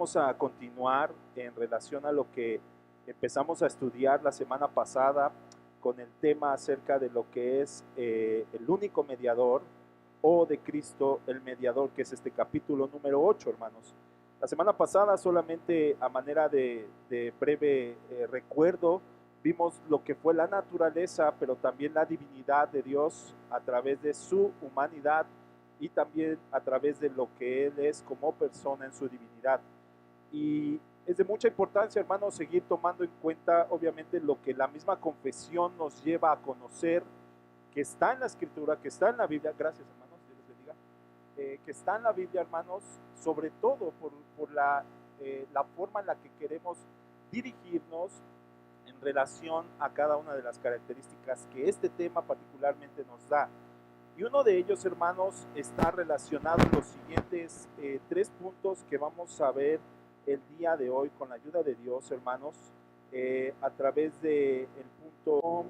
vamos a continuar en relación a lo que empezamos a estudiar la semana pasada con el tema acerca de lo que es el único mediador o de Cristo el mediador, que es este capítulo número 8, hermanos. La semana pasada, solamente a manera de breve recuerdo, vimos lo que fue la naturaleza, pero también la divinidad de Dios a través de su humanidad y también a través de lo que Él es como persona en su divinidad. Y es de mucha importancia, hermanos, seguir tomando en cuenta, obviamente, lo que la misma confesión nos lleva a conocer, que está en la Escritura, que está en la Biblia. Gracias, hermanos, Dios les bendiga. Que está en la Biblia, hermanos, sobre todo por la forma en la que queremos dirigirnos en relación a cada una de las características que este tema particularmente nos da. Y uno de ellos, hermanos, está relacionado en los siguientes 3 puntos que vamos a ver el día de hoy con la ayuda de Dios, hermanos, a través del punto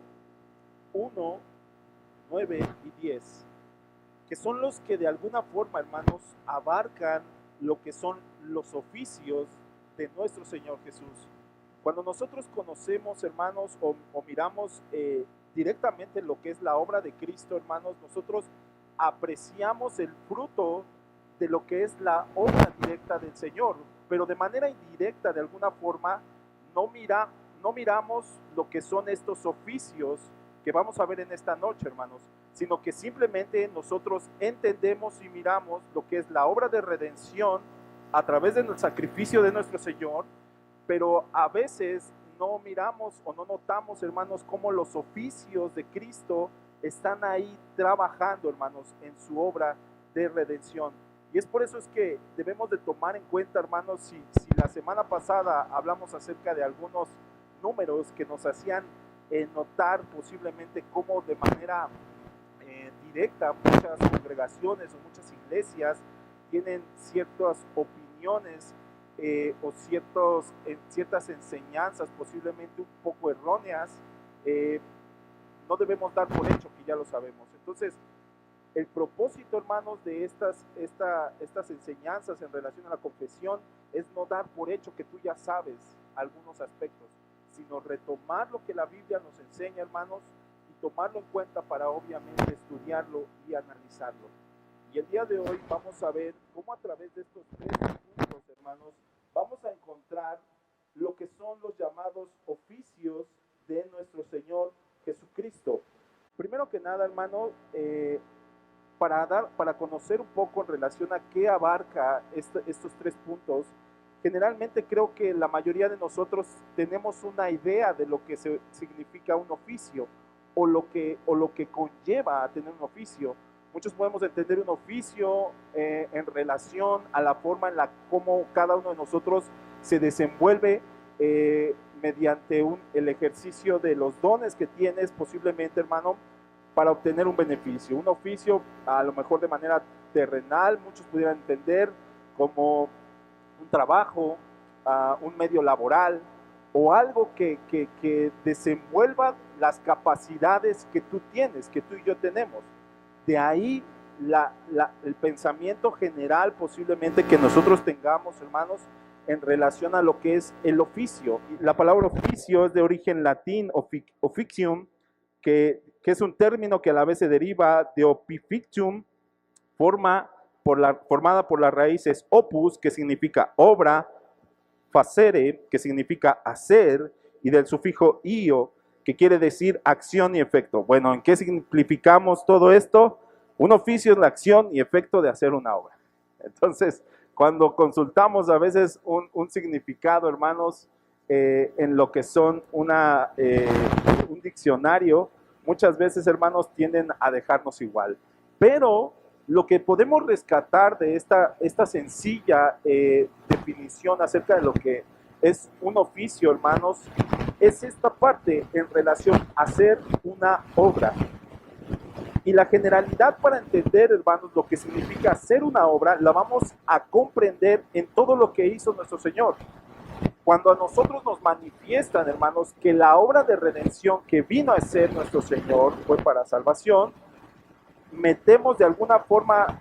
1, 9 y 10, que son los que de alguna forma, hermanos, abarcan lo que son los oficios de nuestro Señor Jesús. Cuando nosotros conocemos, hermanos, o miramos directamente lo que es la obra de Cristo, hermanos, nosotros apreciamos el fruto de lo que es la obra directa del Señor, pero de manera indirecta, de alguna forma, no miramos lo que son estos oficios que vamos a ver en esta noche, hermanos, sino que simplemente nosotros entendemos y miramos lo que es la obra de redención a través del sacrificio de nuestro Señor, pero a veces no miramos o no notamos, hermanos, cómo los oficios de Cristo están ahí trabajando, hermanos, en su obra de redención. Y es por eso es que debemos de tomar en cuenta, hermanos, si la semana pasada hablamos acerca de algunos números que nos hacían notar posiblemente cómo de manera directa muchas congregaciones o muchas iglesias tienen ciertas opiniones o ciertas enseñanzas posiblemente un poco erróneas, no debemos dar por hecho que ya lo sabemos. Entonces, el propósito, hermanos, de estas enseñanzas en relación a la confesión es no dar por hecho que tú ya sabes algunos aspectos, sino retomar lo que la Biblia nos enseña, hermanos, y tomarlo en cuenta para obviamente estudiarlo y analizarlo. Y el día de hoy vamos a ver cómo a través de estos 3 puntos, hermanos, vamos a encontrar lo que son los llamados oficios de nuestro Señor Jesucristo. Primero que nada, hermano, para conocer un poco en relación a qué abarca estos 3 puntos, generalmente creo que la mayoría de nosotros tenemos una idea de lo que significa un oficio o lo que conlleva a tener un oficio. Muchos podemos entender un oficio en relación a la forma en la cómo cada uno de nosotros se desenvuelve mediante el ejercicio de los dones que tienes posiblemente, hermano, para obtener un beneficio. Un oficio, a lo mejor de manera terrenal, muchos pudieran entender como un trabajo, un medio laboral o algo que desenvuelva las capacidades que tú tienes, que tú y yo tenemos. De ahí el pensamiento general posiblemente que nosotros tengamos, hermanos, en relación a lo que es el oficio. La palabra oficio es de origen latín, officium, que es un término que a la vez se deriva de opificium, formada por las raíces opus, que significa obra, facere, que significa hacer, y del sufijo io, que quiere decir acción y efecto. Bueno, ¿en qué simplificamos todo esto? Un oficio es la acción y efecto de hacer una obra. Entonces, cuando consultamos a veces un significado, hermanos, en lo que son un diccionario, muchas veces, hermanos, tienden a dejarnos igual. Pero lo que podemos rescatar de esta sencilla definición acerca de lo que es un oficio, hermanos, es esta parte en relación a hacer una obra. Y la generalidad para entender, hermanos, lo que significa hacer una obra, la vamos a comprender en todo lo que hizo nuestro Señor. Cuando a nosotros nos manifiestan, hermanos, que la obra de redención que vino a ser nuestro Señor fue para salvación, metemos de alguna forma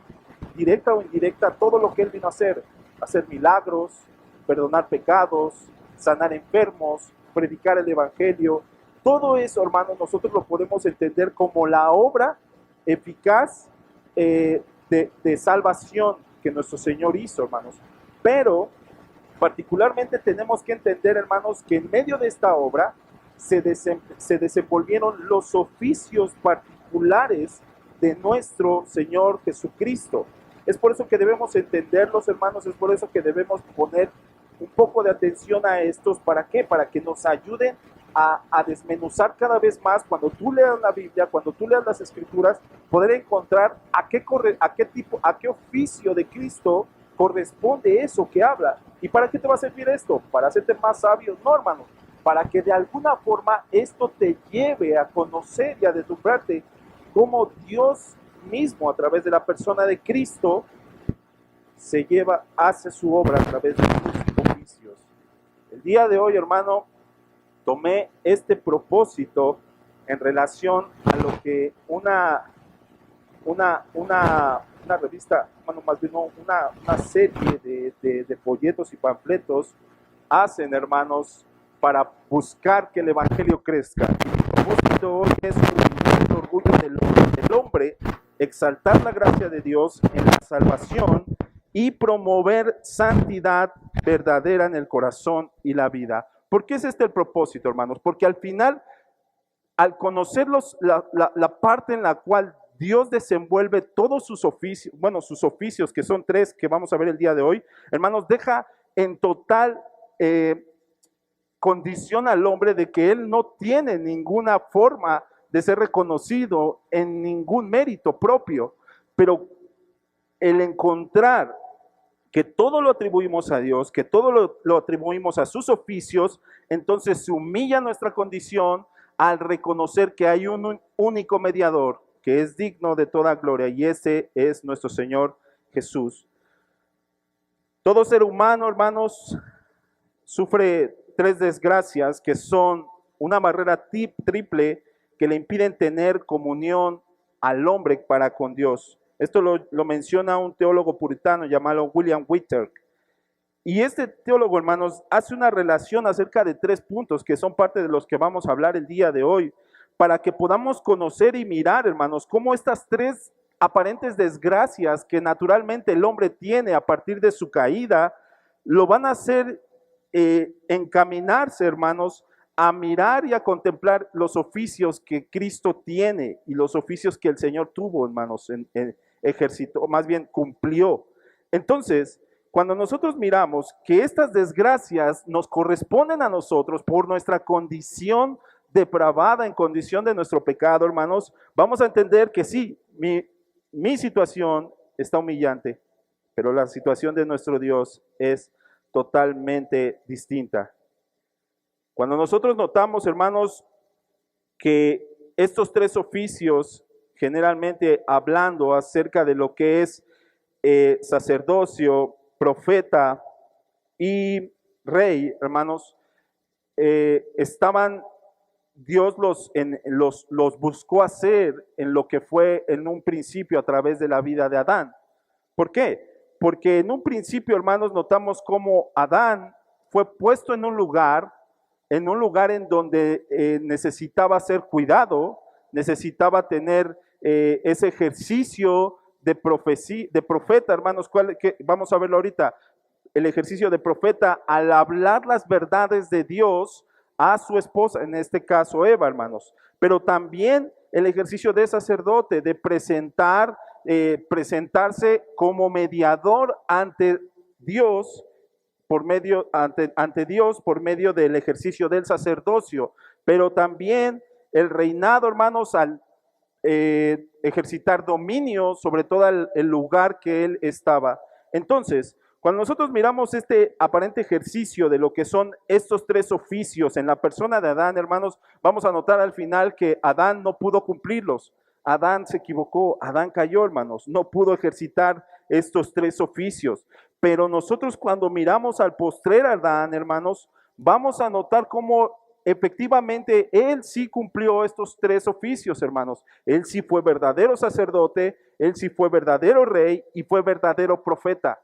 directa o indirecta todo lo que Él vino a hacer milagros, perdonar pecados, sanar enfermos, predicar el evangelio. Todo eso, hermanos, nosotros lo podemos entender como la obra eficaz de salvación que nuestro Señor hizo, hermanos. Pero particularmente tenemos que entender, hermanos, que en medio de esta obra se desenvolvieron los oficios particulares de nuestro Señor Jesucristo. Es por eso que debemos entenderlos, hermanos, es por eso que debemos poner un poco de atención a estos. ¿Para qué? Para que nos ayuden a desmenuzar cada vez más. Cuando tú leas la Biblia, cuando tú leas las Escrituras, poder encontrar a qué oficio de Cristo corresponde eso que habla. ¿Y para qué te va a servir esto? ¿Para hacerte más sabio? No, hermano. Para que de alguna forma esto te lleve a conocer y a deslumbrarte cómo Dios mismo, a través de la persona de Cristo, hace su obra a través de sus oficios. El día de hoy, hermano, tomé este propósito en relación a lo que una revista, bueno, más bien una serie de folletos y panfletos hacen, hermanos, para buscar que el evangelio crezca. Y mi propósito hoy es el orgullo del hombre, exaltar la gracia de Dios en la salvación y promover santidad verdadera en el corazón y la vida. ¿Por qué es este el propósito, hermanos? Porque al final, al conocerlos, la parte en la cual Dios desenvuelve todos sus oficios, que son 3 que vamos a ver el día de hoy, hermanos, deja en total condición al hombre de que él no tiene ninguna forma de ser reconocido en ningún mérito propio, pero el encontrar que todo lo atribuimos a Dios, que todo lo atribuimos a sus oficios, entonces se humilla nuestra condición al reconocer que hay un único mediador que es digno de toda gloria, y ese es nuestro Señor Jesús. Todo ser humano, hermanos, sufre 3 desgracias que son una barrera triple que le impiden tener comunión al hombre para con Dios. Esto lo menciona un teólogo puritano llamado William Whittier. Y este teólogo, hermanos, hace una relación acerca de 3 puntos que son parte de los que vamos a hablar el día de hoy, para que podamos conocer y mirar, hermanos, cómo estas 3 aparentes desgracias que naturalmente el hombre tiene a partir de su caída, lo van a hacer encaminarse, hermanos, a mirar y a contemplar los oficios que Cristo tiene y los oficios que el Señor tuvo, hermanos, ejercitó, más bien cumplió. Entonces, cuando nosotros miramos que estas desgracias nos corresponden a nosotros por nuestra condición depravada, en condición de nuestro pecado, hermanos, vamos a entender que sí, mi situación está humillante, pero la situación de nuestro Dios es totalmente distinta. Cuando nosotros notamos, hermanos, que estos 3 oficios, generalmente hablando acerca de lo que es sacerdocio, profeta y rey, hermanos, Dios los buscó hacer en lo que fue en un principio a través de la vida de Adán. ¿Por qué? Porque en un principio, hermanos, notamos cómo Adán fue puesto en un lugar en donde necesitaba ser cuidado, necesitaba tener ese ejercicio de profeta, hermanos, vamos a verlo ahorita, el ejercicio de profeta al hablar las verdades de Dios a su esposa, en este caso Eva, hermanos, pero también el ejercicio de sacerdote, de presentarse como mediador ante Dios, ante Dios por medio del ejercicio del sacerdocio, pero también el reinado, hermanos, al ejercitar dominio sobre todo el lugar que él estaba. Entonces, cuando nosotros miramos este aparente ejercicio de lo que son estos 3 oficios en la persona de Adán, hermanos, vamos a notar al final que Adán no pudo cumplirlos. Adán se equivocó, Adán cayó, hermanos, no pudo ejercitar estos 3 oficios. Pero nosotros cuando miramos al postrer Adán, hermanos, vamos a notar cómo efectivamente él sí cumplió estos 3 oficios, hermanos. Él sí fue verdadero sacerdote, él sí fue verdadero rey y fue verdadero profeta.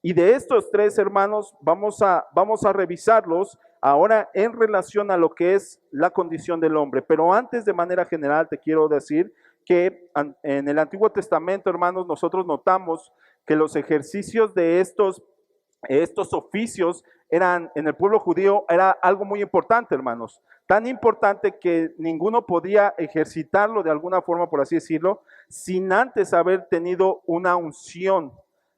Y de estos tres, hermanos, vamos a revisarlos ahora en relación a lo que es la condición del hombre. Pero antes, de manera general, te quiero decir que en el Antiguo Testamento, hermanos, nosotros notamos que los ejercicios de estos oficios eran, en el pueblo judío, era algo muy importante, hermanos. Tan importante que ninguno podía ejercitarlo de alguna forma, por así decirlo, sin antes haber tenido una unción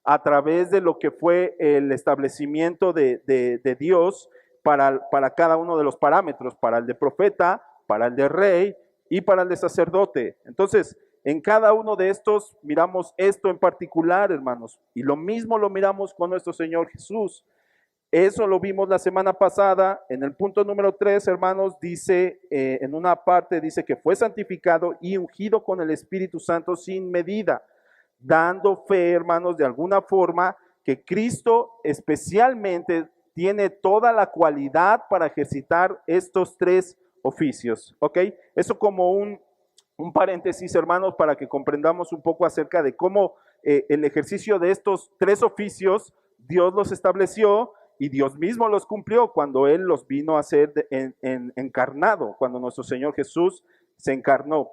a través de lo que fue el establecimiento de Dios para cada uno de los parámetros, para el de profeta, para el de rey y para el de sacerdote. Entonces, en cada uno de estos miramos esto en particular, hermanos, y lo mismo lo miramos con nuestro Señor Jesús. Eso lo vimos la semana pasada. En el punto número 3, hermanos, dice, en una parte dice que fue santificado y ungido con el Espíritu Santo sin medida, dando fe, hermanos, de alguna forma que Cristo especialmente tiene toda la cualidad para ejercitar estos tres oficios, ¿ok? Eso como un paréntesis, hermanos, para que comprendamos un poco acerca de cómo el ejercicio de estos tres oficios, Dios los estableció y Dios mismo los cumplió cuando Él los vino a hacer encarnado, cuando nuestro Señor Jesús se encarnó.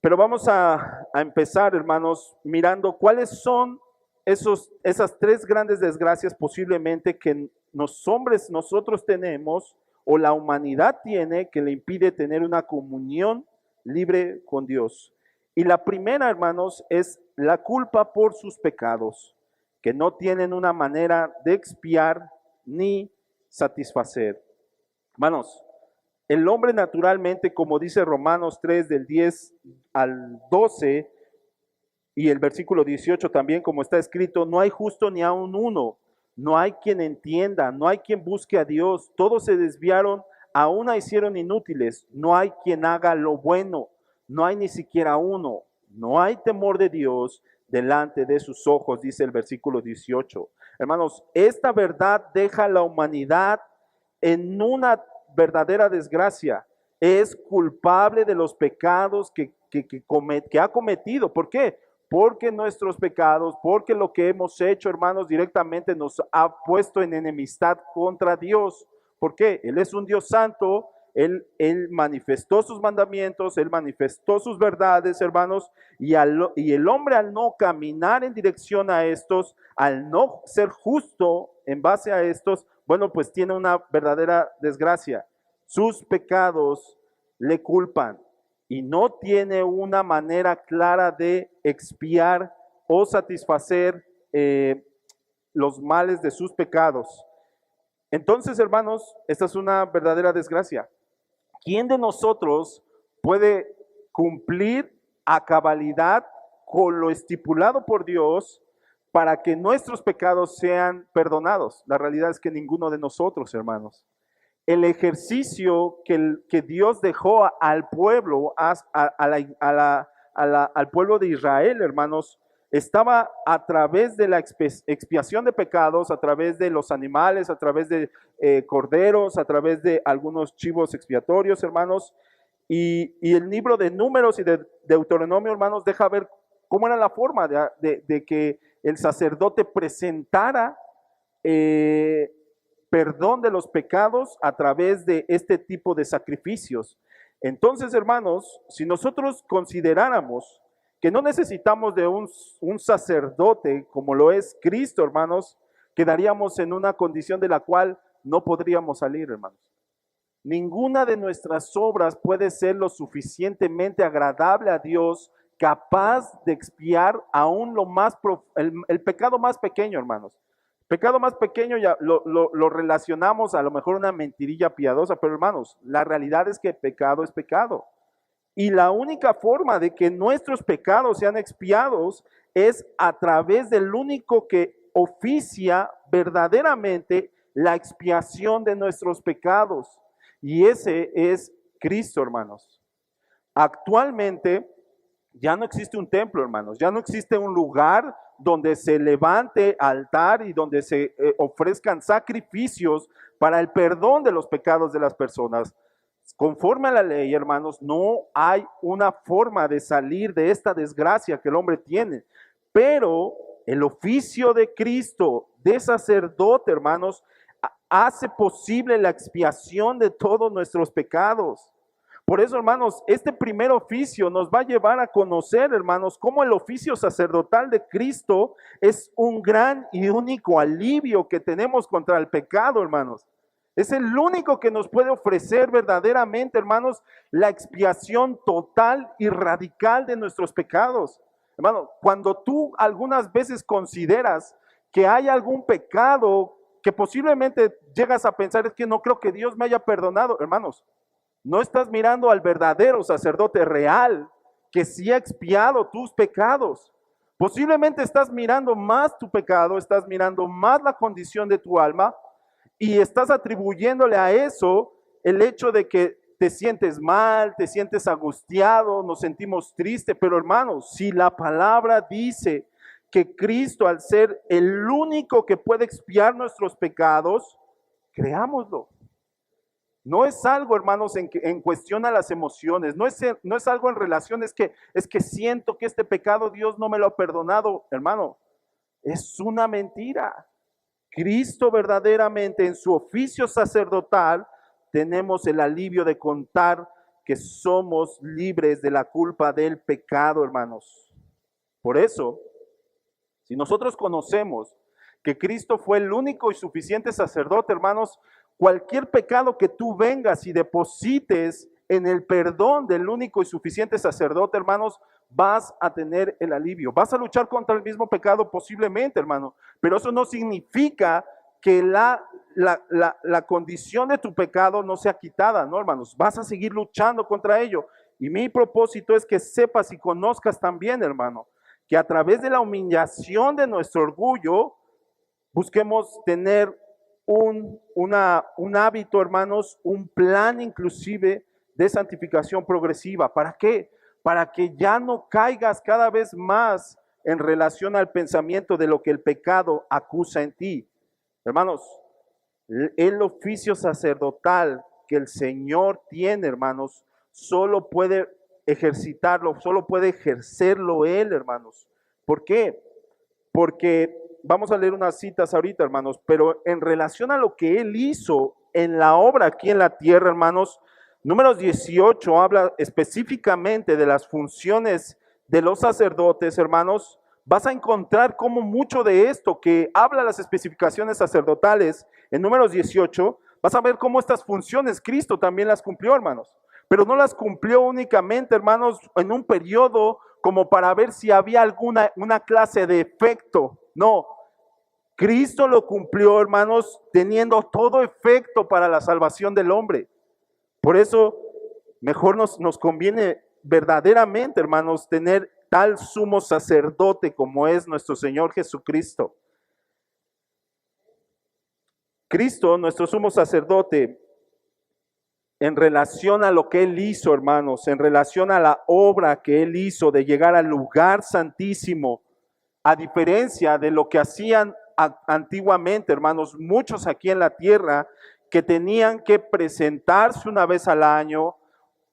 Pero vamos a empezar, hermanos, mirando cuáles son esas tres grandes desgracias posiblemente que los hombres nosotros tenemos o la humanidad tiene que le impide tener una comunión libre con Dios. Y la primera, hermanos, es la culpa por sus pecados, que no tienen una manera de expiar ni satisfacer. Hermanos, el hombre naturalmente, como dice Romanos 3 del 10 al 12 y el versículo 18 también, como está escrito, no hay justo ni aun uno, no hay quien entienda, no hay quien busque a Dios, todos se desviaron, a una hicieron inútiles, no hay quien haga lo bueno, no hay ni siquiera uno, no hay temor de Dios delante de sus ojos, dice el versículo 18. Hermanos, esta verdad deja a la humanidad en una verdadera desgracia. Es culpable de los pecados que ha cometido. ¿Por qué? Porque nuestros pecados, porque lo que hemos hecho, hermanos, directamente nos ha puesto en enemistad contra Dios. ¿Por qué? Él es un Dios santo, Él manifestó sus mandamientos, Él manifestó sus verdades, hermanos, y el hombre al no caminar en dirección a estos, al no ser justo en base a estos, bueno, pues tiene una verdadera desgracia. Sus pecados le culpan y no tiene una manera clara de expiar o satisfacer los males de sus pecados. Entonces, hermanos, esta es una verdadera desgracia. ¿Quién de nosotros puede cumplir a cabalidad con lo estipulado por Dios para que nuestros pecados sean perdonados? La realidad es que ninguno de nosotros, hermanos. El ejercicio que Dios dejó al pueblo, al pueblo de Israel, hermanos, estaba a través de la expiación de pecados, a través de los animales, a través de corderos, a través de algunos chivos expiatorios, hermanos. Y el libro de Números y de Deuteronomio, hermanos, deja ver cómo era la forma de que el sacerdote presentara perdón de los pecados a través de este tipo de sacrificios. Entonces, hermanos, si nosotros consideráramos que no necesitamos de un sacerdote como lo es Cristo, hermanos, quedaríamos en una condición de la cual no podríamos salir, hermanos. Ninguna de nuestras obras puede ser lo suficientemente agradable a Dios, capaz de expiar aún el pecado más pequeño, hermanos. Pecado más pequeño ya lo relacionamos a lo mejor una mentirilla piadosa, pero hermanos, la realidad es que pecado es pecado. Y la única forma de que nuestros pecados sean expiados es a través del único que oficia verdaderamente la expiación de nuestros pecados. Y ese es Cristo, hermanos. Actualmente ya no existe un templo, hermanos. Ya no existe un lugar donde se levante altar y donde se ofrezcan sacrificios para el perdón de los pecados de las personas. Conforme a la ley, hermanos, no hay una forma de salir de esta desgracia que el hombre tiene. Pero el oficio de Cristo, de sacerdote, hermanos, hace posible la expiación de todos nuestros pecados. Por eso, hermanos, este primer oficio nos va a llevar a conocer, hermanos, cómo el oficio sacerdotal de Cristo es un gran y único alivio que tenemos contra el pecado, hermanos. Es el único que nos puede ofrecer verdaderamente, hermanos, la expiación total y radical de nuestros pecados. Hermano, cuando tú algunas veces consideras que hay algún pecado que posiblemente llegas a pensar, es que no creo que Dios me haya perdonado, hermanos, no estás mirando al verdadero sacerdote real que sí ha expiado tus pecados. Posiblemente estás mirando más tu pecado, estás mirando más la condición de tu alma y estás atribuyéndole a eso el hecho de que te sientes mal, te sientes angustiado, nos sentimos tristes. Pero hermanos, si la palabra dice que Cristo, al ser el único que puede expiar nuestros pecados, creámoslo. No es algo, hermanos, en cuestión a las emociones, no es algo en relación, es que siento que este pecado Dios no me lo ha perdonado, hermano, es una mentira. Cristo verdaderamente en su oficio sacerdotal tenemos el alivio de contar que somos libres de la culpa del pecado, hermanos. Por eso, si nosotros conocemos que Cristo fue el único y suficiente sacerdote, hermanos, cualquier pecado que tú vengas y deposites en el perdón del único y suficiente sacerdote, hermanos, vas a tener el alivio. Vas a luchar contra el mismo pecado posiblemente, hermano, pero eso no significa que la condición de tu pecado no sea quitada, ¿no, hermanos? Vas a seguir luchando contra ello. Y mi propósito es que sepas y conozcas también, hermano, que a través de la humillación de nuestro orgullo, busquemos tener un hábito, hermanos, un plan inclusive de santificación progresiva. ¿Para qué? Para que ya no caigas cada vez más en relación al pensamiento de lo que el pecado acusa en ti. Hermanos, el oficio sacerdotal que el Señor tiene, hermanos, solo puede ejercitarlo, solo puede ejercerlo Él, hermanos. ¿Por qué? Porque vamos a leer unas citas ahorita, hermanos, pero en relación a lo que Él hizo en la obra aquí en la tierra, hermanos, Números 18 habla específicamente de las funciones de los sacerdotes, hermanos. Vas a encontrar como mucho de esto que habla las especificaciones sacerdotales en Números 18, vas a ver cómo estas funciones Cristo también las cumplió, hermanos. Pero no las cumplió únicamente, hermanos, en un periodo como para ver si había una clase de efecto. No, Cristo lo cumplió, hermanos, teniendo todo efecto para la salvación del hombre. Por eso, mejor nos conviene verdaderamente, hermanos, tener tal sumo sacerdote como es nuestro Señor Jesucristo. Cristo, nuestro sumo sacerdote, en relación a lo que Él hizo, hermanos, en relación a la obra que Él hizo de llegar al lugar santísimo, a diferencia de lo que hacían antiguamente, hermanos, muchos aquí en la tierra que tenían que presentarse una vez al año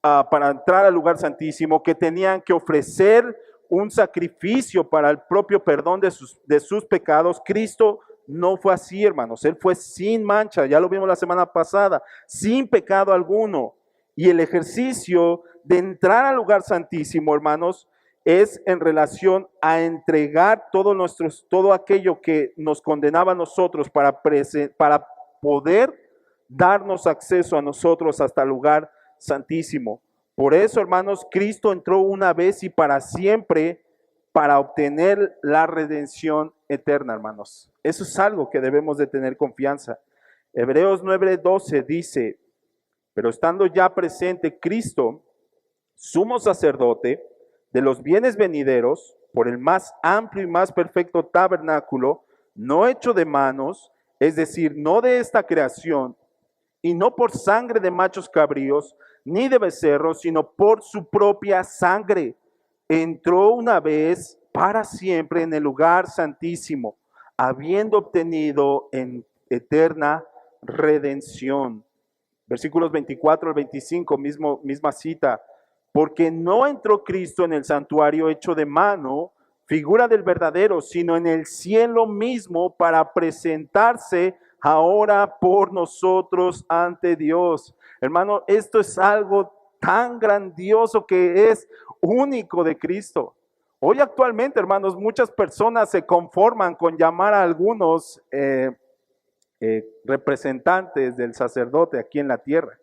para entrar al lugar santísimo, que tenían que ofrecer un sacrificio para el propio perdón de sus pecados. Cristo no fue así, hermanos. Él fue sin mancha, ya lo vimos la semana pasada, sin pecado alguno. Y el ejercicio de entrar al lugar santísimo, hermanos, es en relación a entregar todo aquello que nos condenaba a nosotros para poder darnos acceso a nosotros hasta el lugar santísimo. Por eso, hermanos, Cristo entró una vez y para siempre para obtener la redención eterna, hermanos. Eso es algo que debemos de tener confianza. Hebreos 9:12 dice, pero estando ya presente Cristo, sumo sacerdote de los bienes venideros, por el más amplio y más perfecto tabernáculo, no hecho de manos, es decir, no de esta creación, y no por sangre de machos cabríos, ni de becerros, sino por su propia sangre, entró una vez para siempre en el lugar santísimo, habiendo obtenido en eterna redención. Versículos 24 al 25, misma cita. Porque no entró Cristo en el santuario hecho de mano, figura del verdadero, sino en el cielo mismo para presentarse ahora por nosotros ante Dios. Hermano, esto es algo tan grandioso que es único de Cristo. Hoy actualmente, hermanos, muchas personas se conforman con llamar a algunos representantes del sacerdote aquí en la tierra.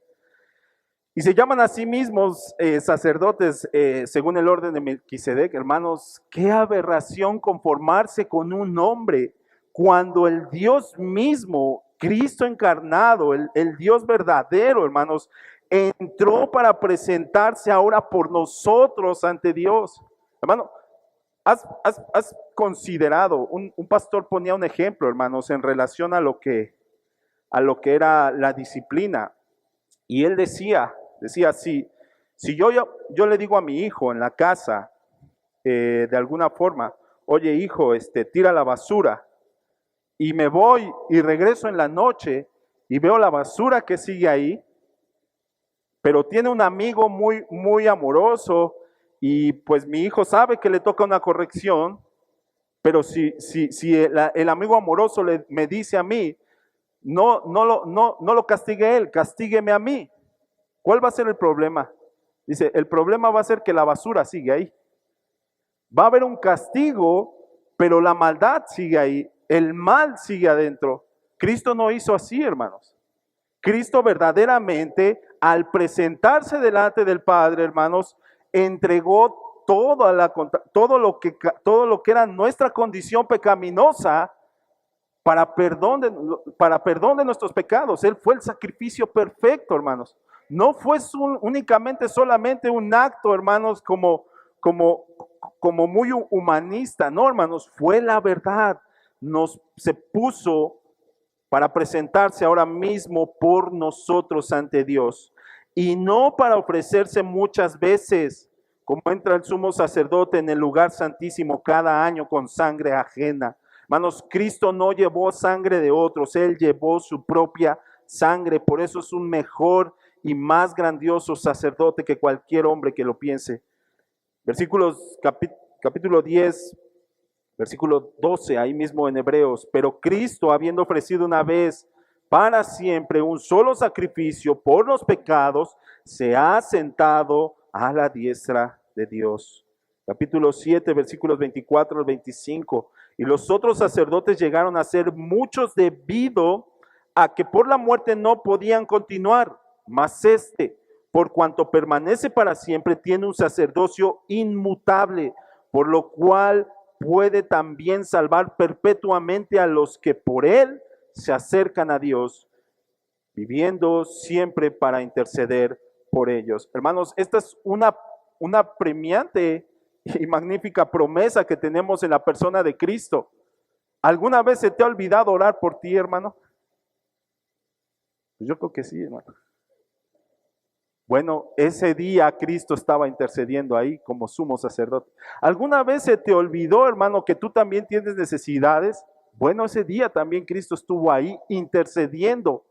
Y se llaman a sí mismos sacerdotes según el orden de Melquisedec. Hermanos, qué aberración conformarse con un nombre cuando el Dios mismo, Cristo encarnado, el Dios verdadero, hermanos, entró para presentarse ahora por nosotros ante Dios. Hermano, ¿has considerado, un pastor ponía un ejemplo, hermanos, en relación a lo que era la disciplina? Y él decía, si yo le digo a mi hijo en la casa, de alguna forma, oye hijo, tira la basura, y me voy y regreso en la noche y veo la basura que sigue ahí, pero tiene un amigo muy, muy amoroso, y pues mi hijo sabe que le toca una corrección, pero si el amigo amoroso me dice a mí, no lo castigue él, castígueme a mí. ¿Cuál va a ser el problema? Dice, el problema va a ser que la basura sigue ahí. Va a haber un castigo, pero la maldad sigue ahí, el mal sigue adentro. Cristo no hizo así, hermanos. Cristo verdaderamente, al presentarse delante del Padre, hermanos, entregó todo lo que era nuestra condición pecaminosa para perdón de nuestros pecados. Él fue el sacrificio perfecto, hermanos. No fue solamente un acto, hermanos, como muy humanista, no, hermanos, fue la verdad. Se puso para presentarse ahora mismo por nosotros ante Dios, y no para ofrecerse muchas veces, como entra el sumo sacerdote en el lugar santísimo cada año con sangre ajena. Hermanos, Cristo no llevó sangre de otros, Él llevó su propia sangre. Por eso es un mejor y más grandioso sacerdote que cualquier hombre que lo piense. Capítulo 10, versículo 12, ahí mismo en Hebreos. Pero Cristo, habiendo ofrecido una vez para siempre un solo sacrificio por los pecados, se ha sentado a la diestra de Dios. Capítulo 7, versículos 24 al 25. Y los otros sacerdotes llegaron a ser muchos debido a que por la muerte no podían continuar, mas por cuanto permanece para siempre, tiene un sacerdocio inmutable, por lo cual puede también salvar perpetuamente a los que por él se acercan a Dios, viviendo siempre para interceder por ellos. Hermanos, esta es una premiante y magnífica promesa que tenemos en la persona de Cristo. ¿Alguna vez se te ha olvidado orar por ti, hermano? Pues yo creo que sí, hermano. Bueno, ese día Cristo estaba intercediendo ahí como sumo sacerdote. ¿Alguna vez se te olvidó, hermano, que tú también tienes necesidades? Bueno, ese día también Cristo estuvo ahí intercediendo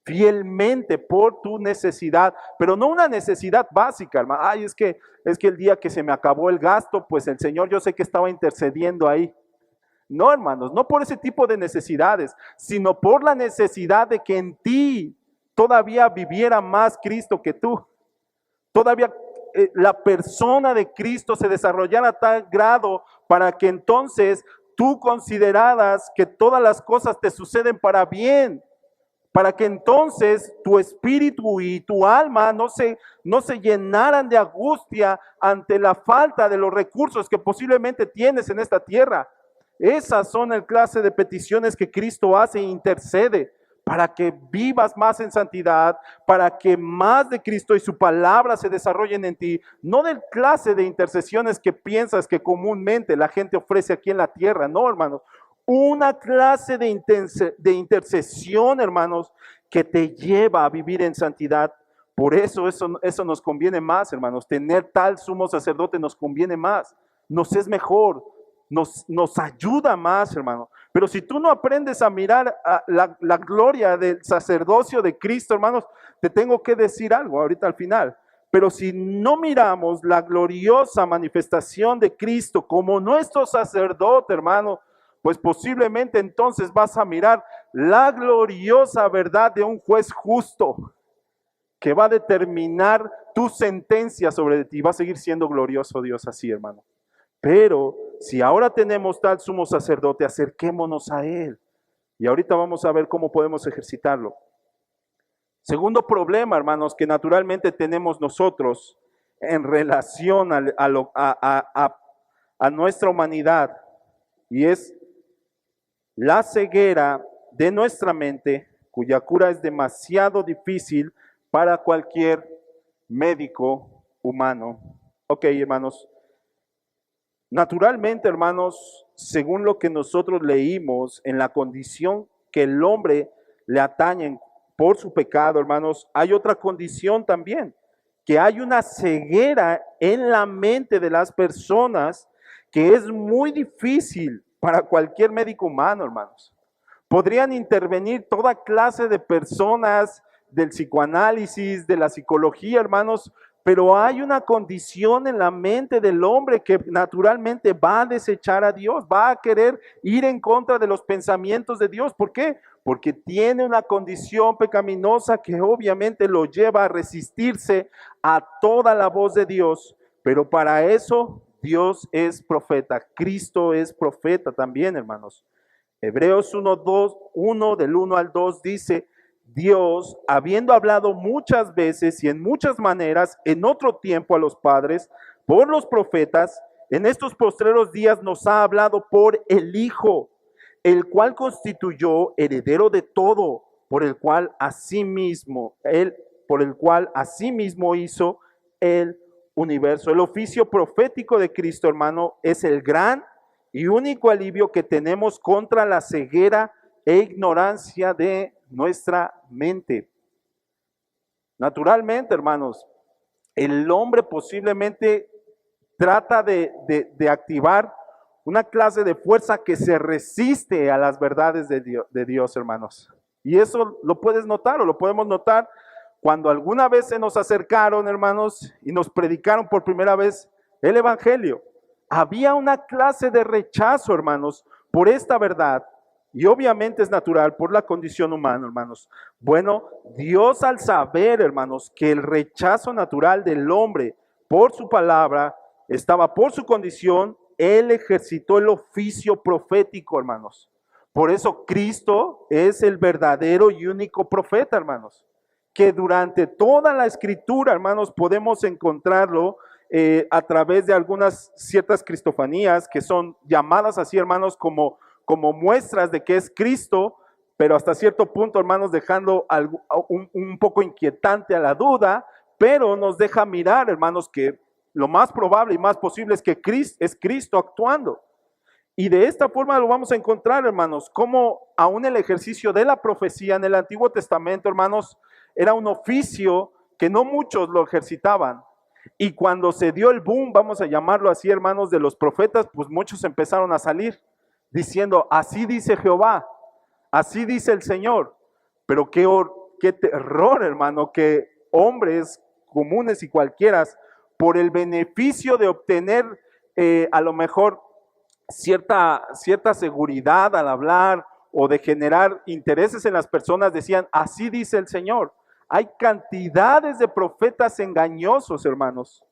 fielmente por tu necesidad, pero no una necesidad básica, hermano. Ay, es que el día que se me acabó el gasto, pues el Señor, yo sé que estaba intercediendo ahí. No, hermanos, no por ese tipo de necesidades, sino por la necesidad de que en ti todavía viviera más Cristo que tú. Todavía la persona de Cristo se desarrollara a tal grado para que entonces tú consideraras que todas las cosas te suceden para bien, para que entonces tu espíritu y tu alma no se llenaran de angustia ante la falta de los recursos que posiblemente tienes en esta tierra. Esas son el clase de peticiones que Cristo hace e intercede para que vivas más en santidad, para que más de Cristo y su palabra se desarrollen en ti, no del clase de intercesiones que piensas que comúnmente la gente ofrece aquí en la tierra, no, hermanos. Una clase de intercesión, hermanos, que te lleva a vivir en santidad. Por eso nos conviene más, hermanos. Tener tal sumo sacerdote nos conviene más, nos es mejor, nos ayuda más, hermano. Pero si tú no aprendes a mirar a la gloria del sacerdocio de Cristo, hermanos, te tengo que decir algo ahorita al final. Pero si no miramos la gloriosa manifestación de Cristo como nuestro sacerdote, hermano, pues posiblemente entonces vas a mirar la gloriosa verdad de un juez justo que va a determinar tu sentencia sobre ti. Va a seguir siendo glorioso Dios así, hermano. Pero si ahora tenemos tal sumo sacerdote, acerquémonos a Él. Y ahorita vamos a ver cómo podemos ejercitarlo. Segundo problema, hermanos, que naturalmente tenemos nosotros en relación a nuestra humanidad, y es la ceguera de nuestra mente, cuya cura es demasiado difícil para cualquier médico humano. Ok, hermanos. Naturalmente, hermanos, según lo que nosotros leímos en la condición que el hombre le atañe por su pecado, hermanos, hay otra condición también, que hay una ceguera en la mente de las personas que es muy difícil para cualquier médico humano, hermanos. Podrían intervenir toda clase de personas del psicoanálisis, de la psicología, hermanos, pero hay una condición en la mente del hombre que naturalmente va a desechar a Dios, va a querer ir en contra de los pensamientos de Dios. ¿Por qué? Porque tiene una condición pecaminosa que obviamente lo lleva a resistirse a toda la voz de Dios. Pero para eso Dios es profeta, Cristo es profeta también, hermanos. Hebreos 1 del 1 al 2 dice: Dios, habiendo hablado muchas veces y en muchas maneras en otro tiempo a los padres por los profetas, en estos postreros días nos ha hablado por el Hijo, el cual constituyó heredero de todo, por el cual asimismo hizo el universo. El oficio profético de Cristo, hermano, es el gran y único alivio que tenemos contra la ceguera e ignorancia de nuestra mente. Naturalmente, hermanos, el hombre posiblemente trata de activar una clase de fuerza que se resiste a las verdades de Dios, hermanos. Y eso lo puedes notar o lo podemos notar cuando alguna vez se nos acercaron, hermanos, y nos predicaron por primera vez el Evangelio. Había una clase de rechazo, hermanos, por esta verdad. Y obviamente es natural por la condición humana, hermanos. Bueno, Dios, al saber, hermanos, que el rechazo natural del hombre por su palabra estaba por su condición, Él ejercitó el oficio profético, hermanos. Por eso Cristo es el verdadero y único profeta, hermanos. Que durante toda la escritura, hermanos, podemos encontrarlo a través de algunas ciertas cristofanías que son llamadas así, hermanos, como muestras de que es Cristo, pero hasta cierto punto, hermanos, dejando un poco inquietante a la duda, pero nos deja mirar, hermanos, que lo más probable y más posible es que es Cristo actuando. Y de esta forma lo vamos a encontrar, hermanos, como aún el ejercicio de la profecía en el Antiguo Testamento, hermanos, era un oficio que no muchos lo ejercitaban. Y cuando se dio el boom, vamos a llamarlo así, hermanos, de los profetas, pues muchos empezaron a salir diciendo: así dice Jehová, así dice el Señor. Pero qué terror, hermano, que hombres comunes y cualquiera, por el beneficio de obtener a lo mejor cierta seguridad al hablar o de generar intereses en las personas, decían: así dice el Señor. Hay cantidades de profetas engañosos, hermanos.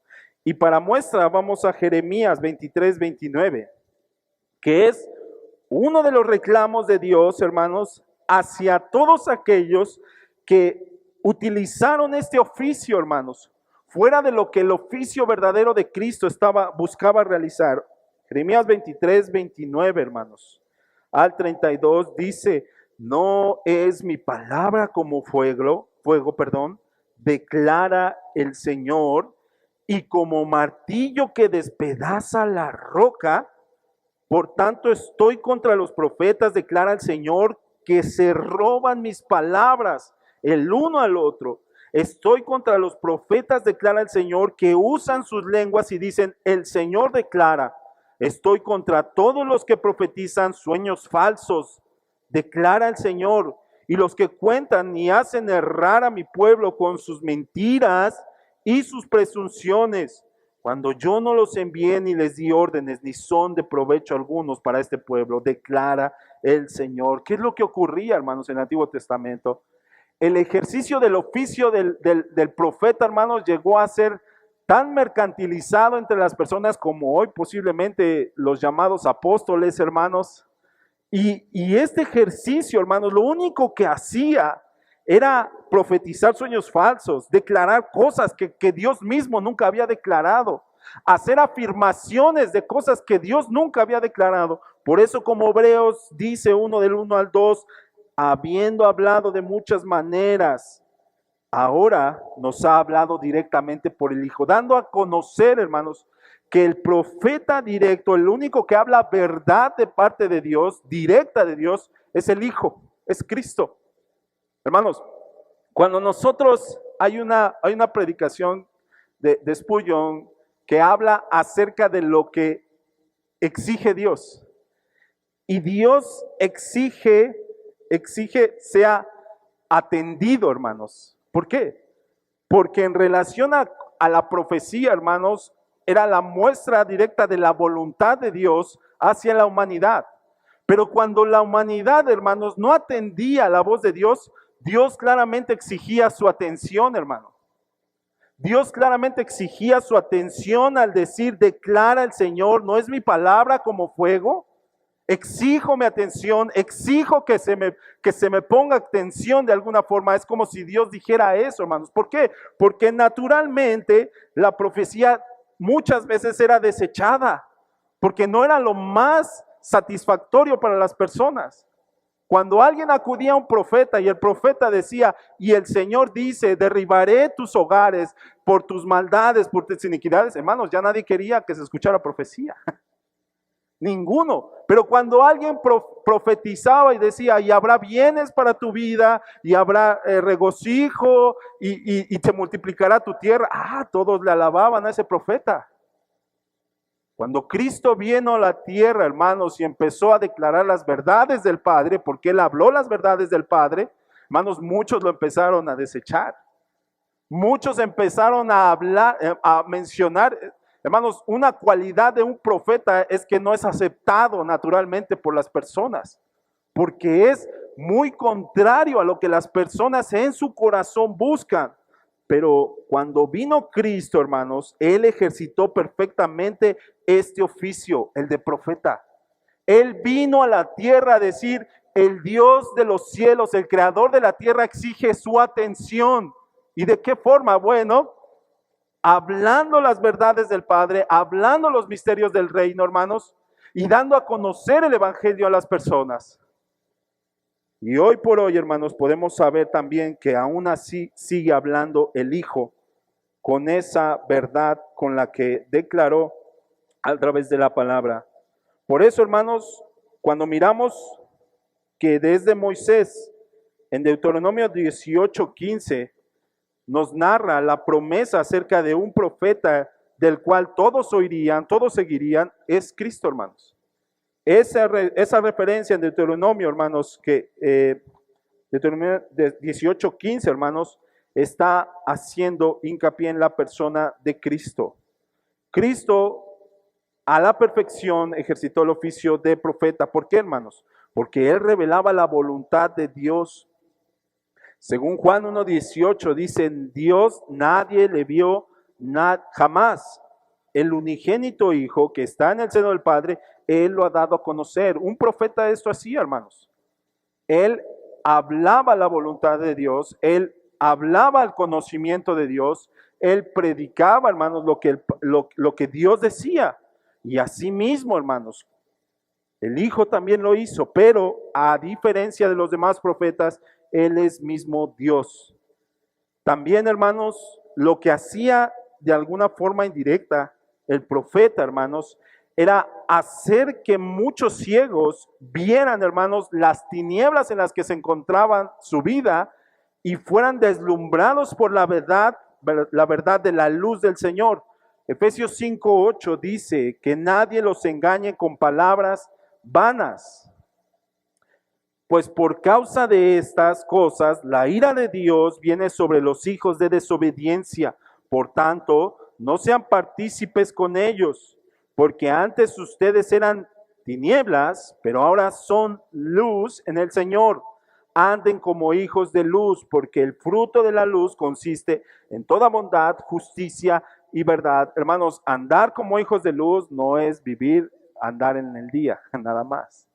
Y para muestra vamos a Jeremías 23-29, que es uno de los reclamos de Dios, hermanos, hacia todos aquellos que utilizaron este oficio, hermanos, fuera de lo que el oficio verdadero de Cristo buscaba realizar. Jeremías 23-29, hermanos, al 32 dice: no es mi palabra como fuego, declara el Señor, y como martillo que despedaza la roca. Por tanto, estoy contra los profetas, declara el Señor, que se roban mis palabras el uno al otro. Estoy contra los profetas, declara el Señor, que usan sus lenguas y dicen: el Señor declara. Estoy contra todos los que profetizan sueños falsos, declara el Señor, y los que cuentan y hacen errar a mi pueblo con sus mentiras y sus presunciones, cuando yo no los envié ni les di órdenes, ni son de provecho algunos para este pueblo, declara el Señor. ¿Qué es lo que ocurría, hermanos, en el Antiguo Testamento? El ejercicio del oficio del profeta, hermanos, llegó a ser tan mercantilizado entre las personas como hoy posiblemente los llamados apóstoles, hermanos. Y este ejercicio, hermanos, lo único que hacía era profetizar sueños falsos, declarar cosas que Dios mismo nunca había declarado, hacer afirmaciones de cosas que Dios nunca había declarado. Por eso, como Hebreos dice del 1 al 2, habiendo hablado de muchas maneras, ahora nos ha hablado directamente por el Hijo, dando a conocer, hermanos, que el profeta directo, el único que habla verdad de parte de Dios, directa de Dios, es el Hijo, es Cristo. Hermanos, cuando nosotros hay una predicación de Spurgeon que habla acerca de lo que exige Dios. Y Dios exige sea atendido, hermanos. ¿Por qué? Porque en relación a la profecía, hermanos, era la muestra directa de la voluntad de Dios hacia la humanidad. Pero cuando la humanidad, hermanos, no atendía a la voz de Dios, Dios claramente exigía su atención, hermano. Dios claramente exigía su atención al decir, declara el Señor, no es mi palabra como fuego. Exijo mi atención, exijo que se me ponga atención de alguna forma. Es como si Dios dijera eso, hermanos. ¿Por qué? Porque naturalmente la profecía muchas veces era desechada, porque no era lo más satisfactorio para las personas. Cuando alguien acudía a un profeta y el profeta decía, y el Señor dice, derribaré tus hogares por tus maldades, por tus iniquidades, hermanos, ya nadie quería que se escuchara profecía. Ninguno. Pero cuando alguien profetizaba y decía, y habrá bienes para tu vida, y habrá regocijo, y te multiplicará tu tierra, todos le alababan a ese profeta. Cuando Cristo vino a la tierra, hermanos, y empezó a declarar las verdades del Padre, porque Él habló las verdades del Padre, hermanos, muchos lo empezaron a desechar. Muchos empezaron a hablar, a mencionar. Hermanos, una cualidad de un profeta es que no es aceptado naturalmente por las personas, porque es muy contrario a lo que las personas en su corazón buscan. Pero cuando vino Cristo, hermanos, Él ejercitó perfectamente este oficio, el de profeta. Él vino a la tierra a decir, el Dios de los cielos, el creador de la tierra exige su atención. ¿Y de qué forma? Bueno, hablando las verdades del Padre, hablando los misterios del reino, hermanos, y dando a conocer el evangelio a las personas. Y hoy por hoy, hermanos, podemos saber también que aún así sigue hablando el Hijo con esa verdad con la que declaró a través de la palabra. Por eso, hermanos, cuando miramos que desde Moisés, en Deuteronomio 18:15, nos narra la promesa acerca de un profeta del cual todos oirían, todos seguirían, es Cristo, hermanos. Esa referencia en Deuteronomio, hermanos, Deuteronomio 18:15, hermanos, está haciendo hincapié en la persona de Cristo. Cristo a la perfección ejercitó el oficio de profeta. ¿Por qué, hermanos? Porque Él revelaba la voluntad de Dios. Según Juan 1:18 dice, Dios nadie le vio jamás. El unigénito Hijo que está en el seno del Padre, Él lo ha dado a conocer. Un profeta esto hacía, hermanos. Él hablaba la voluntad de Dios, Él hablaba el conocimiento de Dios, Él predicaba, hermanos, lo que Dios decía. Y así mismo, hermanos, el Hijo también lo hizo, pero a diferencia de los demás profetas, Él es mismo Dios. También, hermanos, lo que hacía de alguna forma indirecta el profeta, hermanos, era hacer que muchos ciegos vieran, hermanos, las tinieblas en las que se encontraban su vida y fueran deslumbrados por la verdad de la luz del Señor. Efesios 5:8 dice que nadie los engañe con palabras vanas, pues por causa de estas cosas la ira de Dios viene sobre los hijos de desobediencia, Por tanto, no sean partícipes con ellos, porque antes ustedes eran tinieblas, pero ahora son luz en el Señor. Anden como hijos de luz, porque el fruto de la luz consiste en toda bondad, justicia y verdad. Hermanos, andar como hijos de luz no es andar en el día, nada más.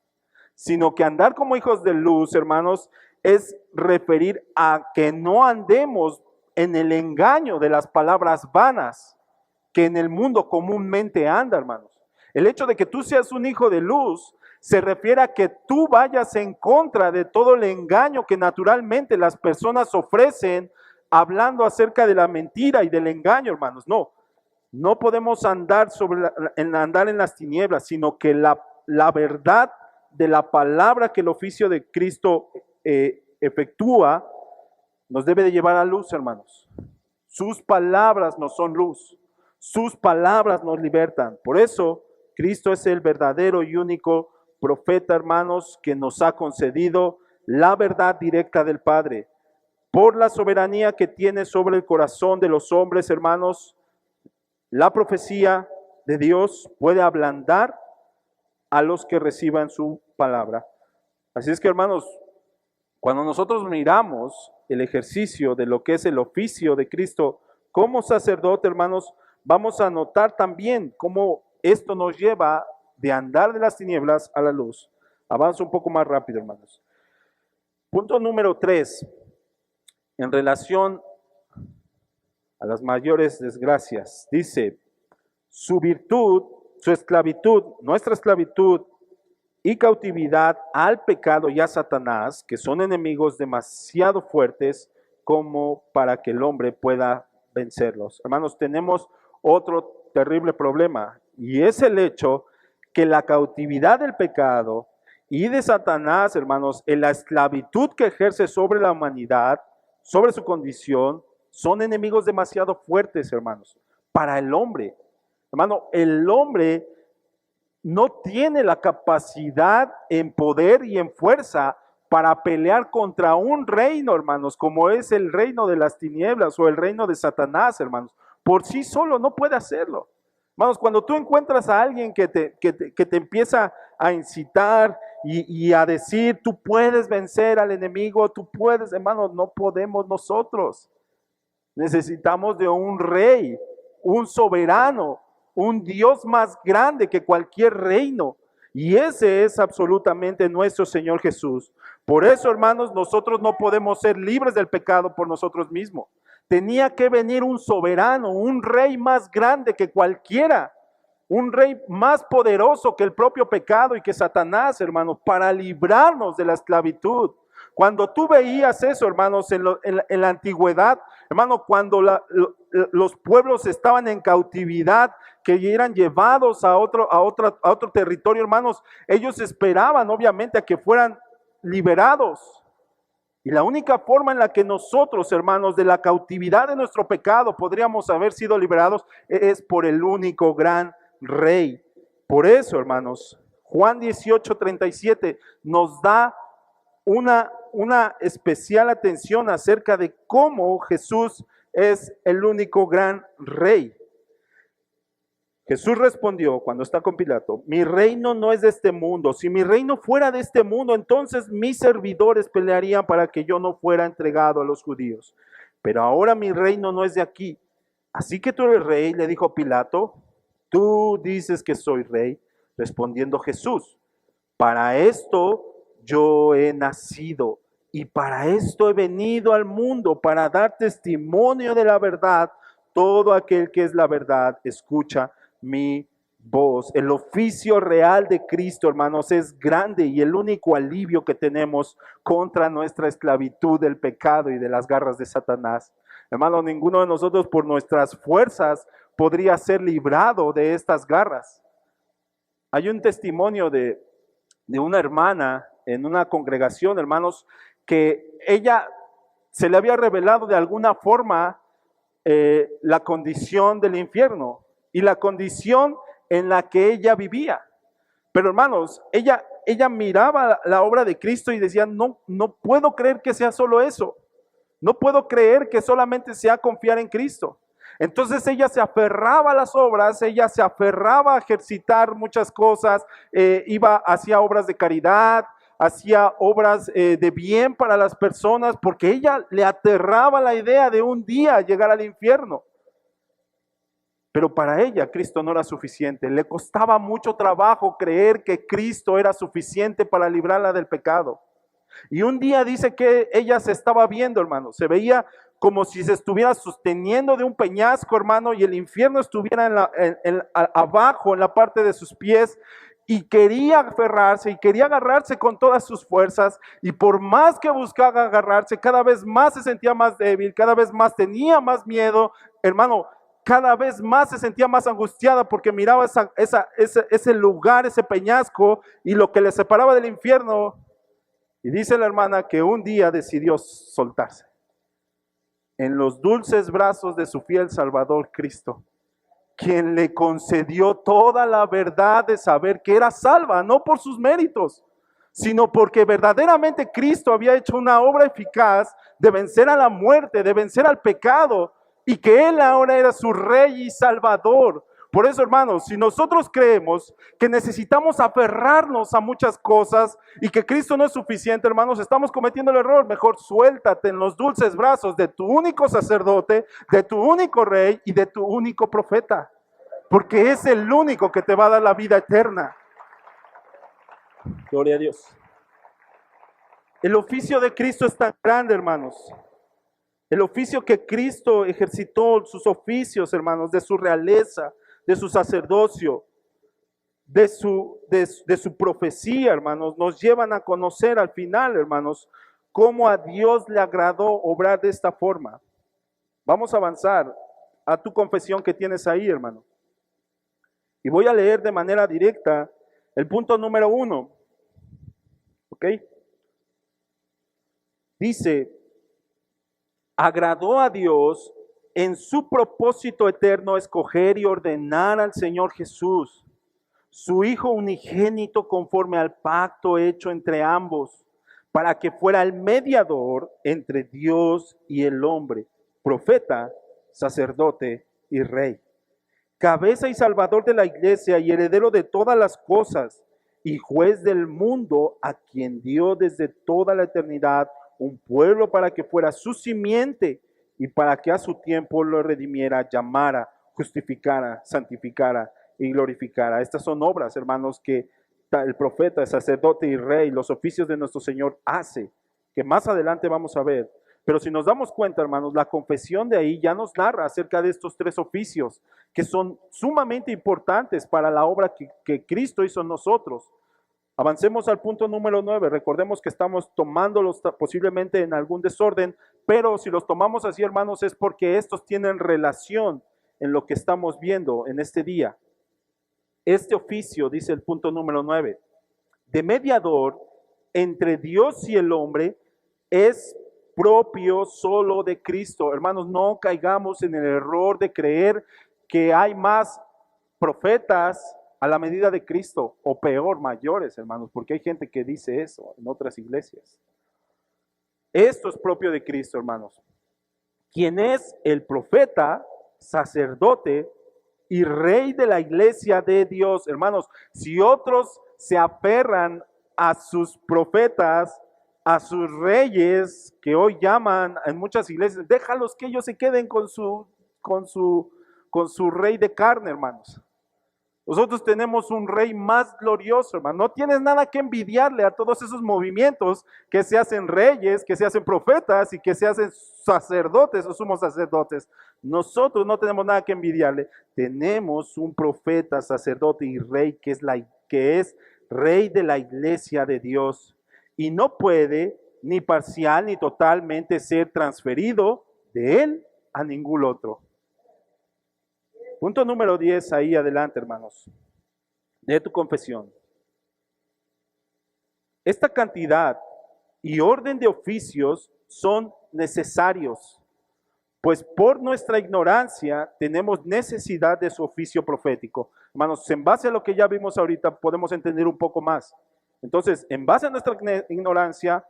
Sino que andar como hijos de luz, hermanos, es referir a que no andemos en el engaño de las palabras vanas que en el mundo comúnmente anda, hermanos. El hecho de que tú seas un hijo de luz se refiere a que tú vayas en contra de todo el engaño que naturalmente las personas ofrecen hablando acerca de la mentira y del engaño, hermanos. No podemos andar andar en las tinieblas, sino que la verdad de la palabra que el oficio de Cristo efectúa nos debe de llevar a luz, hermanos. Sus palabras nos son luz. Sus palabras nos libertan. Por eso, Cristo es el verdadero y único profeta, hermanos, que nos ha concedido la verdad directa del Padre. Por la soberanía que tiene sobre el corazón de los hombres, hermanos, la profecía de Dios puede ablandar a los que reciban su palabra. Así es que, hermanos, cuando nosotros miramos el ejercicio de lo que es el oficio de Cristo como sacerdote, hermanos, vamos a notar también cómo esto nos lleva de andar de las tinieblas a la luz. Avanzo un poco más rápido, hermanos. Punto número 3, en relación a las mayores desgracias. Dice, su virtud, su esclavitud, nuestra esclavitud y cautividad al pecado y a Satanás, que son enemigos demasiado fuertes como para que el hombre pueda vencerlos. Hermanos, tenemos otro terrible problema, y es el hecho que la cautividad del pecado y de Satanás, hermanos, en la esclavitud que ejerce sobre la humanidad, sobre su condición, son enemigos demasiado fuertes, hermanos, para el hombre. Hermano, el hombre no tiene la capacidad en poder y en fuerza para pelear contra un reino, hermanos, como es el reino de las tinieblas o el reino de Satanás, hermanos. Por sí solo no puede hacerlo. Hermanos, cuando tú encuentras a alguien que te empieza a incitar y a decir, tú puedes vencer al enemigo, tú puedes, hermanos, no podemos nosotros. Necesitamos de un rey, un soberano, un Dios más grande que cualquier reino. Y ese es absolutamente nuestro Señor Jesús. Por eso, hermanos, nosotros no podemos ser libres del pecado por nosotros mismos. Tenía que venir un soberano, un rey más grande que cualquiera, un rey más poderoso que el propio pecado y que Satanás, hermanos, para librarnos de la esclavitud. Cuando tú veías eso, hermanos, en la antigüedad, hermano, cuando los pueblos estaban en cautividad, que eran llevados a otro territorio, hermanos, ellos esperaban obviamente a que fueran liberados. Y la única forma en la que nosotros, hermanos, de la cautividad de nuestro pecado podríamos haber sido liberados es por el único gran rey. Por eso, hermanos, Juan 18:37 nos da una especial atención acerca de cómo Jesús es el único gran rey. Jesús respondió cuando está con Pilato, mi reino no es de este mundo. Si mi reino fuera de este mundo, entonces mis servidores pelearían para que yo no fuera entregado a los judíos. Pero ahora mi reino no es de aquí. Así que tú eres rey, le dijo Pilato. Tú dices que soy rey. Respondiendo Jesús, para esto yo he nacido y para esto he venido al mundo, para dar testimonio de la verdad. Todo aquel que es la verdad escucha mi voz. El oficio real de Cristo, hermanos, es grande y el único alivio que tenemos contra nuestra esclavitud del pecado y de las garras de Satanás. Hermano, ninguno de nosotros por nuestras fuerzas podría ser librado de estas garras. Hay un testimonio de una hermana en una congregación, hermanos, que ella se le había revelado de alguna forma la condición del infierno y la condición en la que ella vivía. Pero hermanos, ella miraba la obra de Cristo y decía, no puedo creer que sea solo eso. No puedo creer que solamente sea confiar en Cristo. Entonces ella se aferraba a las obras, ella se aferraba a ejercitar muchas cosas, hacía obras de caridad, hacía obras de bien para las personas, porque ella le aterraba la idea de un día llegar al infierno. Pero para ella Cristo no era suficiente. Le costaba mucho trabajo creer que Cristo era suficiente para librarla del pecado. Y un día dice que ella se estaba viendo, hermano. Se veía como si se estuviera sosteniendo de un peñasco, hermano, y el infierno estuviera abajo, en la parte de sus pies. Y quería aferrarse, y quería agarrarse con todas sus fuerzas. Y por más que buscaba agarrarse, cada vez más se sentía más débil, cada vez más tenía más miedo, hermano. Cada vez más se sentía más angustiada porque miraba ese lugar, ese peñasco y lo que le separaba del infierno. Y dice la hermana que un día decidió soltarse en los dulces brazos de su fiel Salvador Cristo, quien le concedió toda la verdad de saber que era salva, no por sus méritos, sino porque verdaderamente Cristo había hecho una obra eficaz de vencer a la muerte, de vencer al pecado, y que Él ahora era su Rey y Salvador. Por eso, hermanos, si nosotros creemos que necesitamos aferrarnos a muchas cosas y que Cristo no es suficiente, hermanos, estamos cometiendo el error. Mejor suéltate en los dulces brazos de tu único sacerdote, de tu único Rey y de tu único profeta, porque es el único que te va a dar la vida eterna. Gloria a Dios. El oficio de Cristo es tan grande, hermanos. El oficio que Cristo ejercitó, sus oficios, hermanos, de su realeza, de su sacerdocio, de su profecía, hermanos, nos llevan a conocer al final, hermanos, cómo a Dios le agradó obrar de esta forma. Vamos a avanzar a tu confesión que tienes ahí, hermano. Y voy a leer de manera directa el punto número 1. ¿Ok? Dice: agradó a Dios en su propósito eterno escoger y ordenar al Señor Jesús, su Hijo unigénito, conforme al pacto hecho entre ambos, para que fuera el mediador entre Dios y el hombre, profeta, sacerdote y rey, cabeza y salvador de la iglesia y heredero de todas las cosas, y juez del mundo, a quien dio desde toda la eternidad un pueblo para que fuera su simiente y para que a su tiempo lo redimiera, llamara, justificara, santificara y glorificara. Estas son obras, hermanos, que el profeta, el sacerdote y rey, los oficios de nuestro Señor hace, que más adelante vamos a ver. Pero si nos damos cuenta, hermanos, la confesión de ahí ya nos narra acerca de estos tres oficios que son sumamente importantes para la obra que Cristo hizo en nosotros. Avancemos al punto número 9. Recordemos que estamos tomándolos posiblemente en algún desorden, pero si los tomamos así, hermanos, es porque estos tienen relación en lo que estamos viendo en este día. Este oficio, dice el punto número 9, de mediador entre Dios y el hombre, es propio solo de Cristo. Hermanos, no caigamos en el error de creer que hay más profetas a la medida de Cristo, o peor, mayores, hermanos, porque hay gente que dice eso en otras iglesias. Esto es propio de Cristo, hermanos. Quien es el profeta, sacerdote y rey de la iglesia de Dios. Hermanos, si otros se aferran a sus profetas, a sus reyes, que hoy llaman en muchas iglesias, déjalos que ellos se queden con su rey de carne, hermanos. Nosotros tenemos un rey más glorioso, hermano. No tienes nada que envidiarle a todos esos movimientos que se hacen reyes, que se hacen profetas y que se hacen sacerdotes o sumos sacerdotes. Nosotros no tenemos nada que envidiarle. Tenemos un profeta, sacerdote y rey que es rey de la iglesia de Dios. Y no puede ni parcial ni totalmente ser transferido de él a ningún otro. Punto número 10, ahí adelante, hermanos, de tu confesión. Esta cantidad y orden de oficios son necesarios, pues por nuestra ignorancia tenemos necesidad de su oficio profético. Hermanos, en base a lo que ya vimos ahorita podemos entender un poco más. Entonces, en base a nuestra ignorancia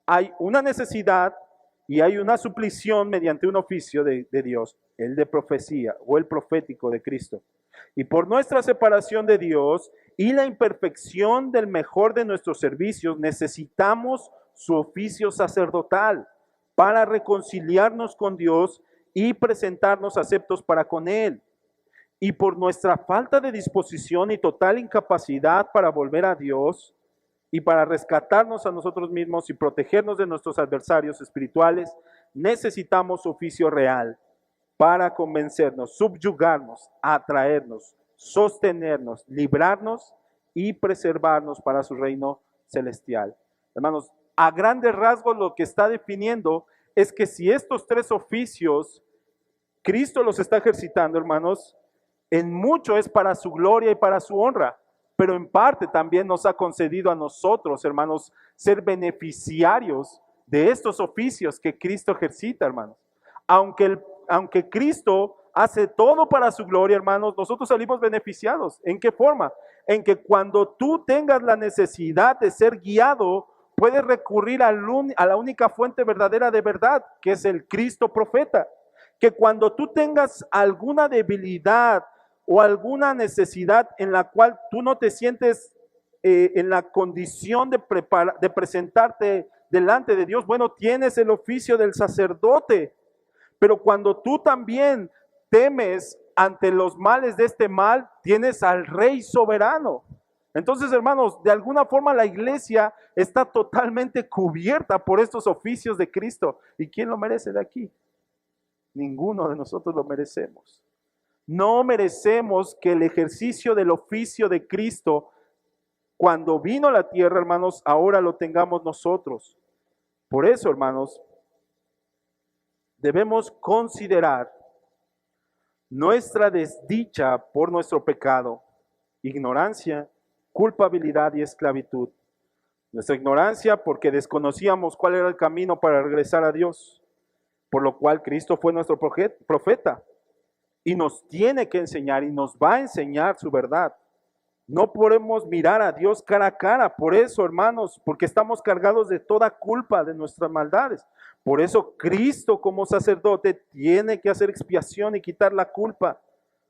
hay una necesidad y hay una suplición mediante un oficio de Dios, el de profecía o el profético de Cristo. Y por nuestra separación de Dios y la imperfección del mejor de nuestros servicios, necesitamos su oficio sacerdotal para reconciliarnos con Dios y presentarnos aceptos para con Él. Y por nuestra falta de disposición y total incapacidad para volver a Dios y para rescatarnos a nosotros mismos y protegernos de nuestros adversarios espirituales, necesitamos oficio real para convencernos, subyugarnos, atraernos, sostenernos, librarnos y preservarnos para su reino celestial. Hermanos, a grandes rasgos lo que está definiendo es que si estos tres oficios Cristo los está ejercitando, hermanos, en mucho es para su gloria y para su honra, pero en parte también nos ha concedido a nosotros, hermanos, ser beneficiarios de estos oficios que Cristo ejercita, hermanos. Aunque Cristo hace todo para su gloria, hermanos, nosotros salimos beneficiados. ¿En qué forma? En que cuando tú tengas la necesidad de ser guiado, puedes recurrir a la única fuente verdadera de verdad, que es el Cristo profeta. Que cuando tú tengas alguna debilidad o alguna necesidad en la cual tú no te sientes en la condición de presentarte delante de Dios, bueno, tienes el oficio del sacerdote. Pero cuando tú también temes ante los males de este mal, tienes al Rey soberano. Entonces, hermanos, de alguna forma la iglesia está totalmente cubierta por estos oficios de Cristo. ¿Y quién lo merece de aquí? Ninguno de nosotros lo merecemos. No merecemos que el ejercicio del oficio de Cristo, cuando vino a la tierra, hermanos, ahora lo tengamos nosotros. Por eso, hermanos, debemos considerar nuestra desdicha por nuestro pecado, ignorancia, culpabilidad y esclavitud. Nuestra ignorancia porque desconocíamos cuál era el camino para regresar a Dios, por lo cual Cristo fue nuestro profeta y nos tiene que enseñar y nos va a enseñar su verdad. No podemos mirar a Dios cara a cara, por eso, hermanos, porque estamos cargados de toda culpa de nuestras maldades. Por eso Cristo como sacerdote tiene que hacer expiación y quitar la culpa.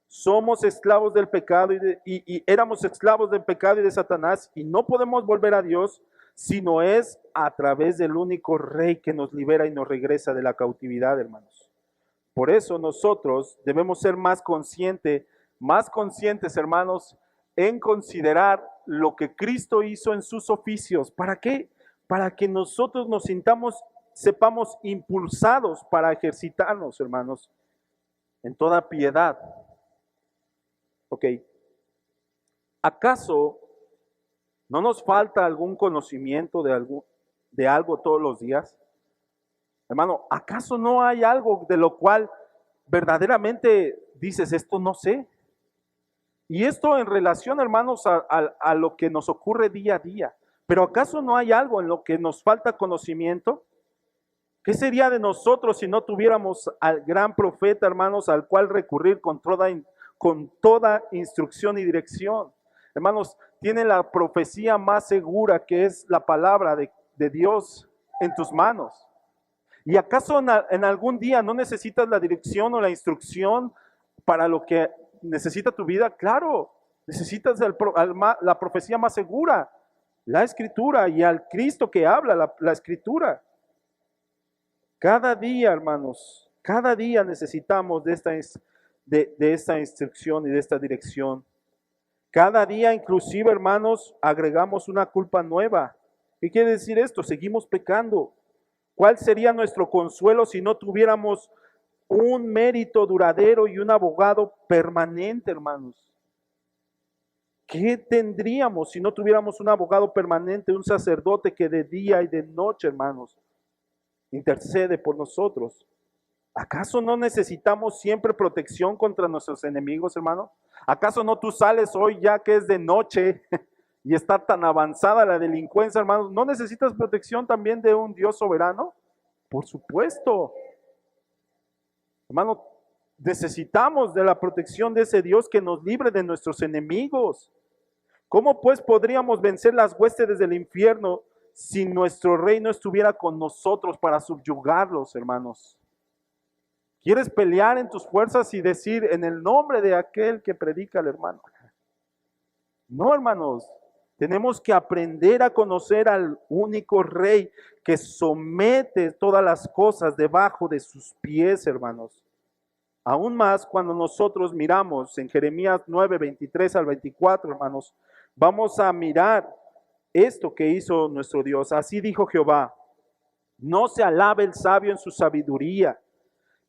Somos esclavos del pecado y éramos esclavos del pecado y de Satanás y no podemos volver a Dios sino es a través del único Rey que nos libera y nos regresa de la cautividad, hermanos. Por eso nosotros debemos ser más conscientes, hermanos, en considerar lo que Cristo hizo en sus oficios. ¿Para qué? Para que nosotros nos sepamos impulsados para ejercitarnos, hermanos, en toda piedad. Ok. ¿Acaso no nos falta algún conocimiento de algo todos los días? Hermano, ¿acaso no hay algo de lo cual verdaderamente dices, esto no sé? Y esto en relación, hermanos, a lo que nos ocurre día a día. Pero ¿acaso no hay algo en lo que nos falta conocimiento? ¿Qué sería de nosotros si no tuviéramos al gran profeta, hermanos, al cual recurrir con toda instrucción y dirección? Hermanos, tiene la profecía más segura, que es la palabra de Dios en tus manos. ¿Y acaso en algún día no necesitas la dirección o la instrucción para lo que necesita tu vida? Claro, necesitas la profecía más segura, la Escritura, y al Cristo que habla la Escritura. Cada día, hermanos, cada día necesitamos de esta instrucción y de esta dirección. Cada día, inclusive, hermanos, agregamos una culpa nueva. ¿Qué quiere decir esto? Seguimos pecando. ¿Cuál sería nuestro consuelo si no tuviéramos un mérito duradero y un abogado permanente, hermanos? ¿Qué tendríamos si no tuviéramos un abogado permanente, un sacerdote que de día y de noche, hermanos, intercede por nosotros? ¿Acaso no necesitamos siempre protección contra nuestros enemigos, hermano? ¿Acaso no tú sales hoy ya que es de noche y está tan avanzada la delincuencia, hermanos? ¿No necesitas protección también de un Dios soberano? Por supuesto. Hermano, necesitamos de la protección de ese Dios que nos libre de nuestros enemigos. ¿Cómo pues podríamos vencer las huestes del infierno si nuestro rey no estuviera con nosotros para subyugarlos, hermanos? ¿Quieres pelear en tus fuerzas y decir en el nombre de aquel que predica el hermano? No, hermanos. Tenemos que aprender a conocer al único rey que somete todas las cosas debajo de sus pies, hermanos. Aún más cuando nosotros miramos en Jeremías 9, 23 al 24, hermanos, vamos a mirar esto que hizo nuestro Dios. Así dijo Jehová: no se alabe el sabio en su sabiduría,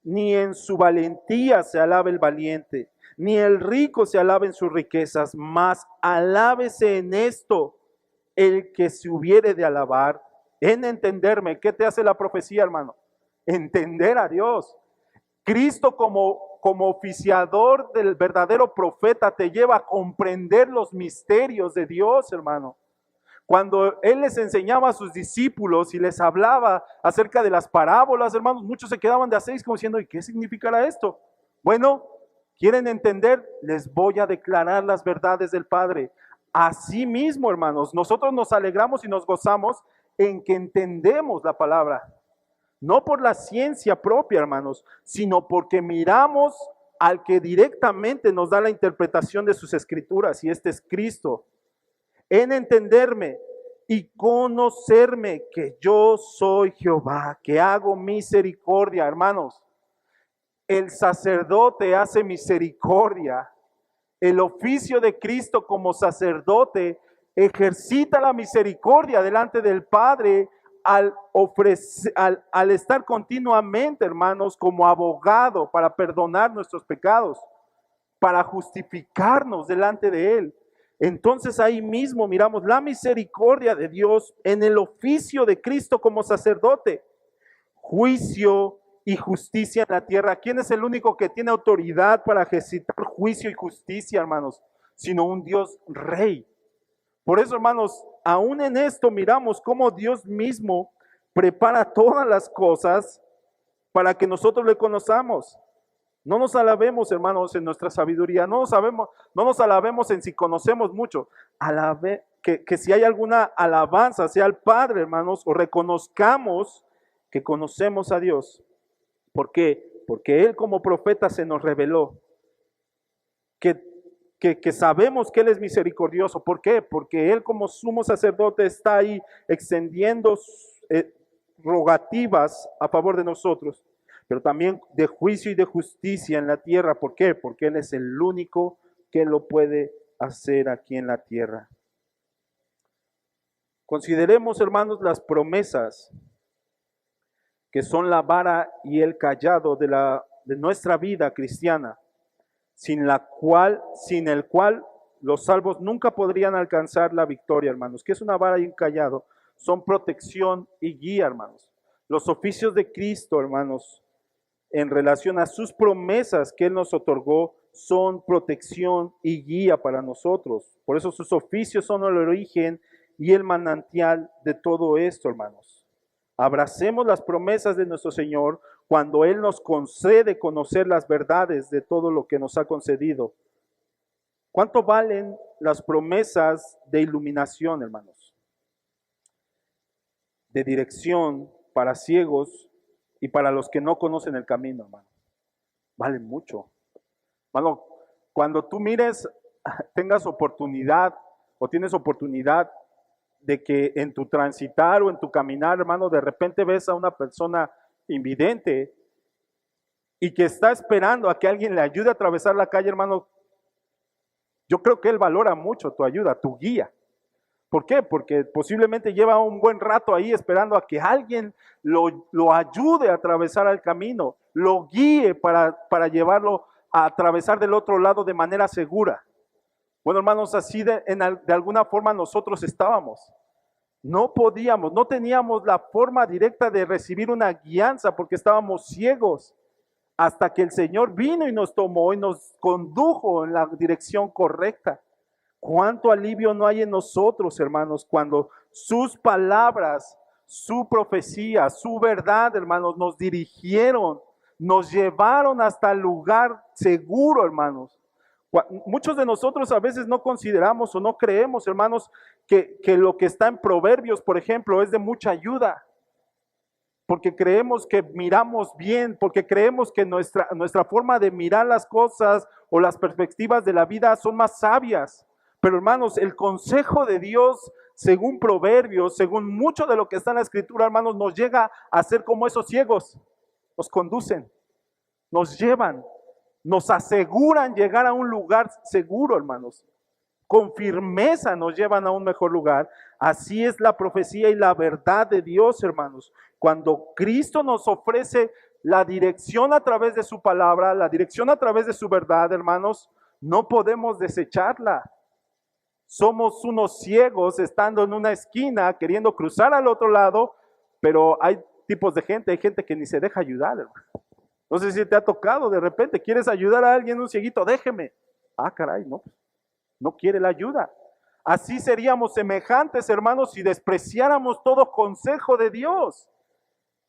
ni en su valentía se alabe el valiente, ni el rico se alabe en sus riquezas, mas alábese en esto el que se hubiere de alabar, en entenderme. ¿Qué te hace la profecía, hermano? Entender a Dios. Cristo como oficiador del verdadero profeta te lleva a comprender los misterios de Dios, hermano. Cuando Él les enseñaba a sus discípulos y les hablaba acerca de las parábolas, hermanos, muchos se quedaban de a seis como diciendo: ¿y qué significará esto? Bueno, ¿quieren entender? Les voy a declarar las verdades del Padre. Así mismo, hermanos, nosotros nos alegramos y nos gozamos en que entendemos la palabra. No por la ciencia propia, hermanos, sino porque miramos al que directamente nos da la interpretación de sus escrituras, y este es Cristo. En entenderme y conocerme que yo soy Jehová, que hago misericordia, hermanos. El sacerdote hace misericordia. El oficio de Cristo como sacerdote ejercita la misericordia delante del Padre al estar continuamente, hermanos, como abogado para perdonar nuestros pecados, para justificarnos delante de Él. Entonces ahí mismo miramos la misericordia de Dios en el oficio de Cristo como sacerdote. Juicio y justicia en la tierra. ¿Quién es el único que tiene autoridad para ejercitar juicio y justicia, hermanos? Sino un Dios rey. Por eso, hermanos, aún en esto miramos cómo Dios mismo prepara todas las cosas para que nosotros le conozcamos. No nos alabemos, hermanos, en nuestra sabiduría. No nos alabemos en si conocemos mucho. Que si hay alguna alabanza sea al Padre, hermanos, o reconozcamos que conocemos a Dios. ¿Por qué? Porque Él como profeta se nos reveló que sabemos que Él es misericordioso. ¿Por qué? Porque Él como sumo sacerdote está ahí extendiendo rogativas a favor de nosotros, pero también de juicio y de justicia en la tierra. ¿Por qué? Porque Él es el único que lo puede hacer aquí en la tierra. Consideremos, hermanos, las promesas que son la vara y el cayado de nuestra vida cristiana, sin el cual los salvos nunca podrían alcanzar la victoria, hermanos. ¿Qué es una vara y un cayado? Son protección y guía, hermanos. Los oficios de Cristo, hermanos, en relación a sus promesas que Él nos otorgó, son protección y guía para nosotros. Por eso sus oficios son el origen y el manantial de todo esto, hermanos. Abracemos las promesas de nuestro Señor cuando Él nos concede conocer las verdades de todo lo que nos ha concedido. ¿Cuánto valen las promesas de iluminación, hermanos? De dirección para ciegos y para los que no conocen el camino, hermano. Valen mucho. Hermano, cuando tú tengas oportunidad o tienes oportunidad de que en tu transitar o en tu caminar, hermano, de repente ves a una persona invidente y que está esperando a que alguien le ayude a atravesar la calle, hermano, yo creo que él valora mucho tu ayuda, tu guía. ¿Por qué? Porque posiblemente lleva un buen rato ahí esperando a que alguien lo ayude a atravesar el camino, lo guíe para llevarlo a atravesar del otro lado de manera segura. Bueno, hermanos, así de alguna forma nosotros estábamos. No podíamos, no teníamos la forma directa de recibir una guianza porque estábamos ciegos, hasta que el Señor vino y nos tomó y nos condujo en la dirección correcta. ¿Cuánto alivio no hay en nosotros, hermanos, cuando sus palabras, su profecía, su verdad, hermanos, nos dirigieron, nos llevaron hasta el lugar seguro, hermanos? Muchos de nosotros a veces no consideramos o no creemos, hermanos, que lo que está en Proverbios, por ejemplo, es de mucha ayuda. Porque creemos que miramos bien, porque creemos que nuestra forma de mirar las cosas o las perspectivas de la vida son más sabias. Pero hermanos, el consejo de Dios, según Proverbios, según mucho de lo que está en la Escritura, hermanos, nos llega a ser como esos ciegos. Nos conducen, nos llevan, nos aseguran llegar a un lugar seguro, hermanos. Con firmeza nos llevan a un mejor lugar. Así es la profecía y la verdad de Dios, hermanos. Cuando Cristo nos ofrece la dirección a través de su palabra, la dirección a través de su verdad, hermanos, no podemos desecharla. Somos unos ciegos estando en una esquina queriendo cruzar al otro lado, pero hay tipos de gente, hay gente que ni se deja ayudar, hermano. No sé si te ha tocado de repente, quieres ayudar a alguien, un cieguito, déjeme. Ah, caray, no quiere la ayuda. Así seríamos semejantes, hermanos, si despreciáramos todo consejo de Dios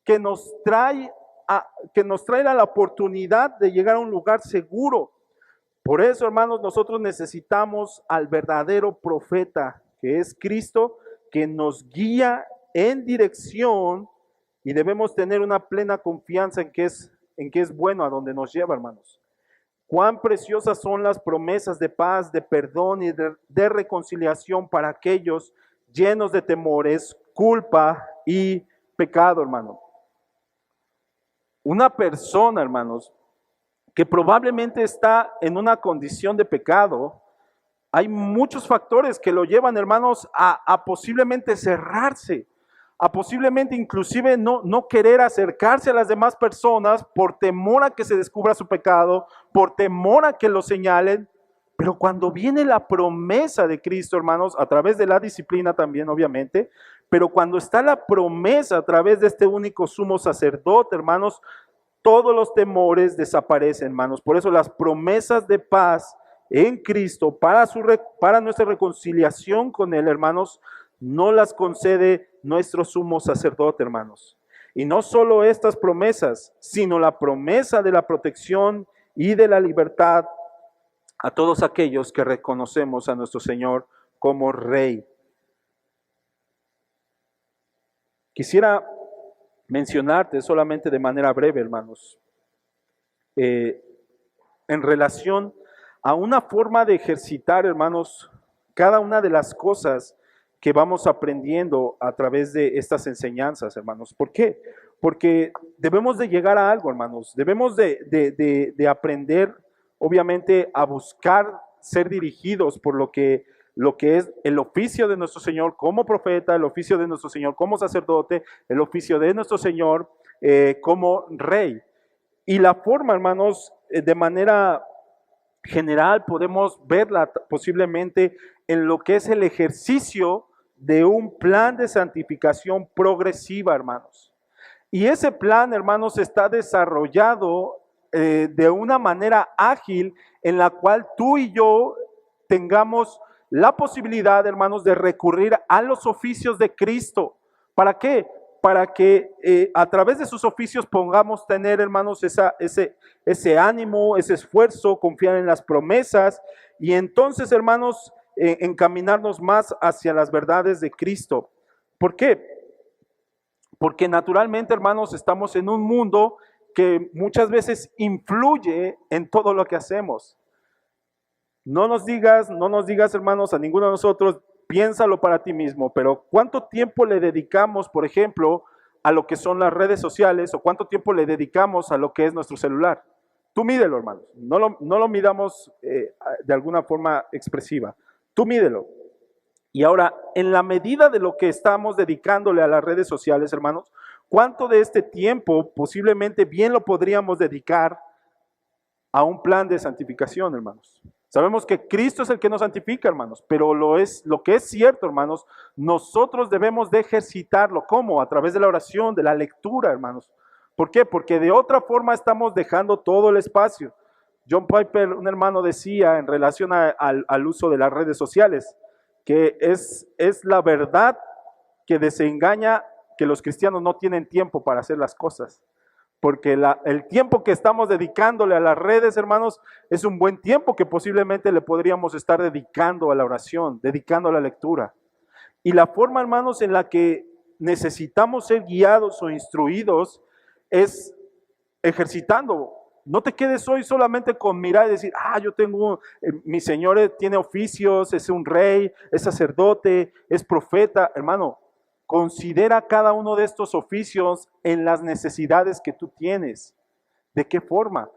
que nos trae la oportunidad de llegar a un lugar seguro. Por eso, hermanos, nosotros necesitamos al verdadero profeta, que es Cristo, que nos guía en dirección y debemos tener una plena confianza en que es bueno a donde nos lleva, hermanos. Cuán preciosas son las promesas de paz, de perdón y de reconciliación para aquellos llenos de temores, culpa y pecado, hermano. Una persona, hermanos, que probablemente está en una condición de pecado, hay muchos factores que lo llevan, hermanos, a posiblemente cerrarse, a posiblemente inclusive no querer acercarse a las demás personas por temor a que se descubra su pecado, por temor a que lo señalen. Pero cuando viene la promesa de Cristo, hermanos, a través de la disciplina también, obviamente, pero cuando está la promesa a través de este único sumo sacerdote, hermanos, todos los temores desaparecen, hermanos. Por eso las promesas de paz en Cristo para nuestra reconciliación con Él, hermanos, no las concede nuestro sumo sacerdote, hermanos. Y no solo estas promesas, sino la promesa de la protección y de la libertad a todos aquellos que reconocemos a nuestro Señor como Rey. Quisiera mencionarte solamente de manera breve, hermanos, en relación a una forma de ejercitar, hermanos, cada una de las cosas que vamos aprendiendo a través de estas enseñanzas, hermanos. ¿Por qué? Porque debemos de llegar a algo, hermanos. Debemos de aprender, obviamente, a buscar ser dirigidos por lo que es el oficio de nuestro Señor como profeta, el oficio de nuestro Señor como sacerdote, el oficio de nuestro Señor como Rey. Y la forma, hermanos, de manera general podemos verla posiblemente en lo que es el ejercicio de un plan de santificación progresiva, hermanos. Y ese plan, hermanos, está desarrollado de una manera ágil en la cual tú y yo tengamos la posibilidad, hermanos, de recurrir a los oficios de Cristo. ¿Para qué? Para que a través de sus oficios podamos tener, hermanos, ese ánimo, ese esfuerzo, confiar en las promesas y entonces, hermanos, encaminarnos más hacia las verdades de Cristo. ¿Por qué? Porque naturalmente, hermanos, estamos en un mundo que muchas veces influye en todo lo que hacemos. No nos digas, hermanos, a ninguno de nosotros, piénsalo para ti mismo, pero ¿cuánto tiempo le dedicamos, por ejemplo, a lo que son las redes sociales o cuánto tiempo le dedicamos a lo que es nuestro celular? Tú mídelo, hermanos, no lo midamos de alguna forma expresiva, tú mídelo. Y ahora, en la medida de lo que estamos dedicándole a las redes sociales, hermanos, ¿cuánto de este tiempo posiblemente bien lo podríamos dedicar a un plan de santificación, hermanos? Sabemos que Cristo es el que nos santifica, hermanos, pero lo que es cierto, hermanos, nosotros debemos de ejercitarlo. ¿Cómo? A través de la oración, de la lectura, hermanos. ¿Por qué? Porque de otra forma estamos dejando todo el espacio. John Piper, un hermano, decía en relación al uso de las redes sociales, que es la verdad que desengaña que los cristianos no tienen tiempo para hacer las cosas. porque el tiempo que estamos dedicándole a las redes, hermanos, es un buen tiempo que posiblemente le podríamos estar dedicando a la oración, dedicando a la lectura. Y la forma, hermanos, en la que necesitamos ser guiados o instruidos es ejercitando. No te quedes hoy solamente con mirar y decir, yo tengo, mi Señor tiene oficios, es un rey, es sacerdote, es profeta. Hermano, considera cada uno de estos oficios en las necesidades que tú tienes. ¿De qué forma?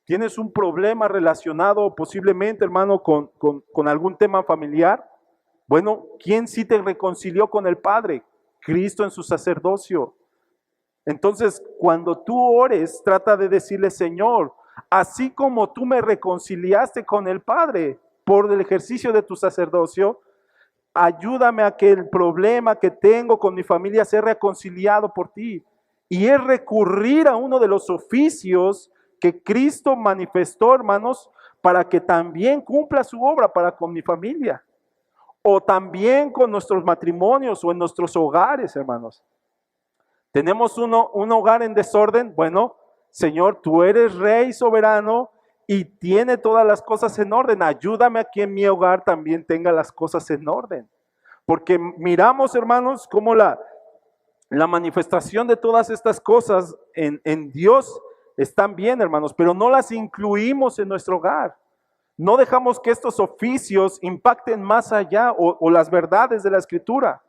¿Tienes un problema relacionado posiblemente, hermano, con algún tema familiar? Bueno, ¿quién sí te reconcilió con el Padre? Cristo en su sacerdocio. Entonces, cuando tú ores, trata de decirle, Señor, así como tú me reconciliaste con el Padre por el ejercicio de tu sacerdocio, ayúdame a que el problema que tengo con mi familia sea reconciliado por ti. Y es recurrir a uno de los oficios que Cristo manifestó, hermanos, para que también cumpla su obra para con mi familia. O también con nuestros matrimonios o en nuestros hogares, hermanos. ¿Tenemos un hogar en desorden? Bueno, Señor, tú eres Rey soberano y tiene todas las cosas en orden. Ayúdame a que en mi hogar también tenga las cosas en orden. Porque miramos, hermanos, cómo la manifestación de todas estas cosas en Dios están bien, hermanos, pero no las incluimos en nuestro hogar. No dejamos que estos oficios impacten más allá o las verdades de la Escritura.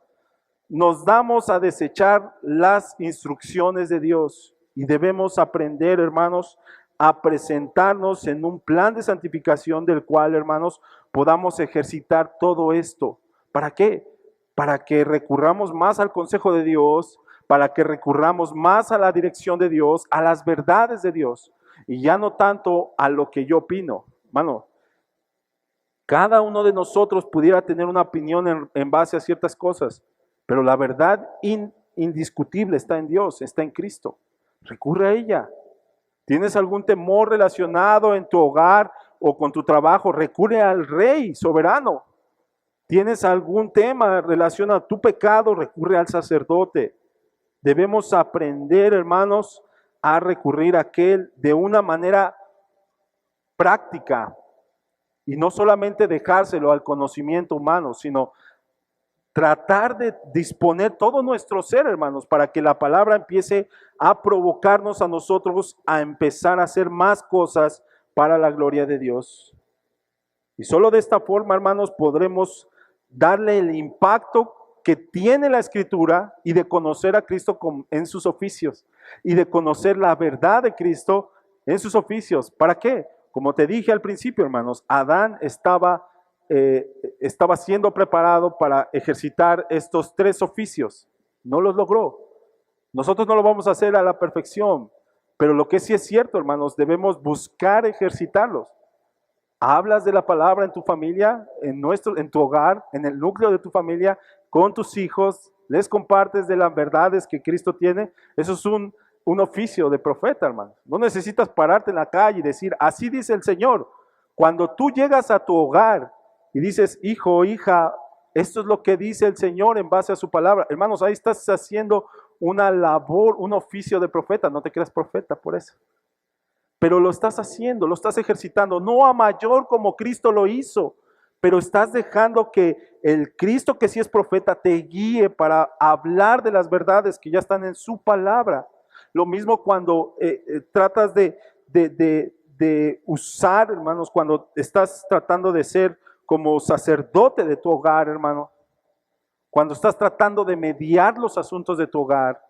Nos damos a desechar las instrucciones de Dios y debemos aprender, hermanos, a presentarnos en un plan de santificación del cual, hermanos, podamos ejercitar todo esto. ¿Para qué? Para que recurramos más al consejo de Dios, para que recurramos más a la dirección de Dios, a las verdades de Dios, y ya no tanto a lo que yo opino. Hermano, cada uno de nosotros pudiera tener una opinión en base a ciertas cosas, pero la verdad indiscutible está en Dios, está en Cristo. Recurre a ella. ¿Tienes algún temor relacionado en tu hogar o con tu trabajo? Recurre al Rey soberano. ¿Tienes algún tema relacionado a tu pecado? Recurre al sacerdote. Debemos aprender, hermanos, a recurrir a aquel de una manera práctica y no solamente dejárselo al conocimiento humano, sino tratar de disponer todo nuestro ser, hermanos, para que la palabra empiece a provocarnos a nosotros a empezar a hacer más cosas para la gloria de Dios. Y solo de esta forma, hermanos, podremos darle el impacto que tiene la Escritura y de conocer a Cristo en sus oficios y de conocer la verdad de Cristo en sus oficios. ¿Para qué? Como te dije al principio, hermanos, Adán estaba siendo preparado para ejercitar estos 3 oficios. No los logró. Nosotros no lo vamos a hacer a la perfección, pero lo que sí es cierto, hermanos, debemos buscar ejercitarlos. Hablas de la palabra en tu familia, en tu hogar, en el núcleo de tu familia, con tus hijos, les compartes de las verdades que Cristo tiene. Eso es un oficio de profeta, hermano. No necesitas pararte en la calle y decir, así dice el Señor. Cuando tú llegas a tu hogar y dices, hijo o hija, esto es lo que dice el Señor en base a su palabra. Hermanos, ahí estás haciendo una labor, un oficio de profeta. No te creas profeta por eso. Pero lo estás haciendo, lo estás ejercitando, no a mayor como Cristo lo hizo, pero estás dejando que el Cristo que sí es profeta te guíe para hablar de las verdades que ya están en su palabra. Lo mismo cuando tratas de usar, hermanos, cuando estás tratando de ser como sacerdote de tu hogar, hermano, cuando estás tratando de mediar los asuntos de tu hogar,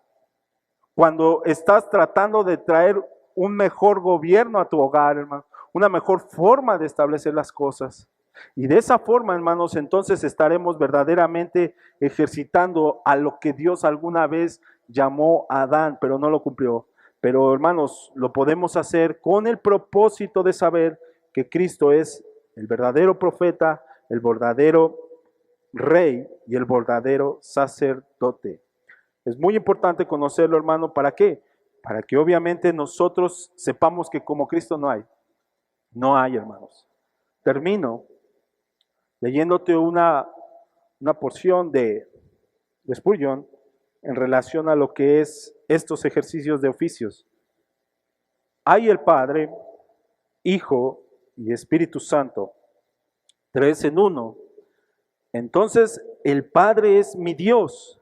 cuando estás tratando de traer un mejor gobierno a tu hogar, hermano, una mejor forma de establecer las cosas. Y de esa forma, hermanos, entonces estaremos verdaderamente ejercitando a lo que Dios alguna vez llamó a Adán, pero no lo cumplió. Pero, hermanos, lo podemos hacer con el propósito de saber que Cristo es el verdadero profeta, el verdadero rey y el verdadero sacerdote. Es muy importante conocerlo, hermano. ¿Para qué? Para que obviamente nosotros sepamos que como Cristo no hay. No hay, hermanos. Termino leyéndote una porción de Spurgeon en relación a lo que es estos ejercicios de oficios. Hay el Padre, Hijo y Espíritu Santo, tres en uno. Entonces el Padre es mi Dios.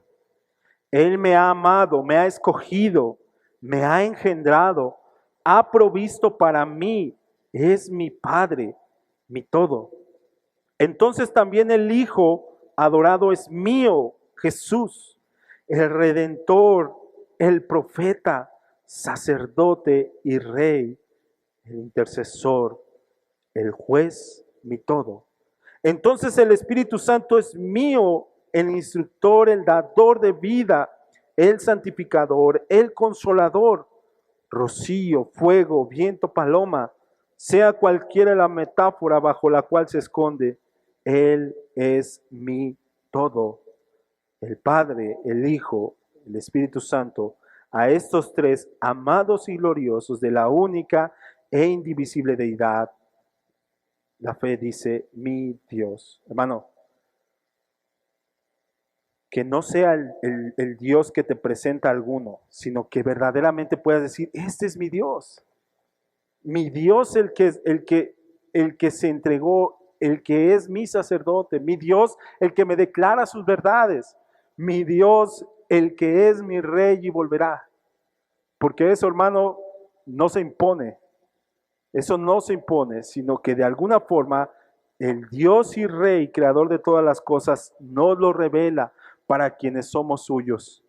Él me ha amado, me ha escogido, me ha engendrado, ha provisto para mí, es mi Padre, mi todo. Entonces también el Hijo adorado es mío, Jesús, el Redentor, el profeta, sacerdote y rey, el intercesor, el juez, mi todo. Entonces el Espíritu Santo es mío, el instructor, el dador de vida, el santificador, el consolador, rocío, fuego, viento, paloma, sea cualquiera la metáfora bajo la cual se esconde, Él es mi todo. El Padre, el Hijo, el Espíritu Santo, a estos tres amados y gloriosos de la única e indivisible deidad, la fe dice, mi Dios. Hermano, que no sea el Dios que te presenta alguno, sino que verdaderamente puedas decir, este es mi Dios. Mi Dios el que se entregó, el que es mi sacerdote, mi Dios el que me declara sus verdades, mi Dios el que es mi rey y volverá. Porque eso, hermano, no se impone. Eso no se impone, sino que de alguna forma el Dios y Rey, creador de todas las cosas, nos lo revela para quienes somos suyos.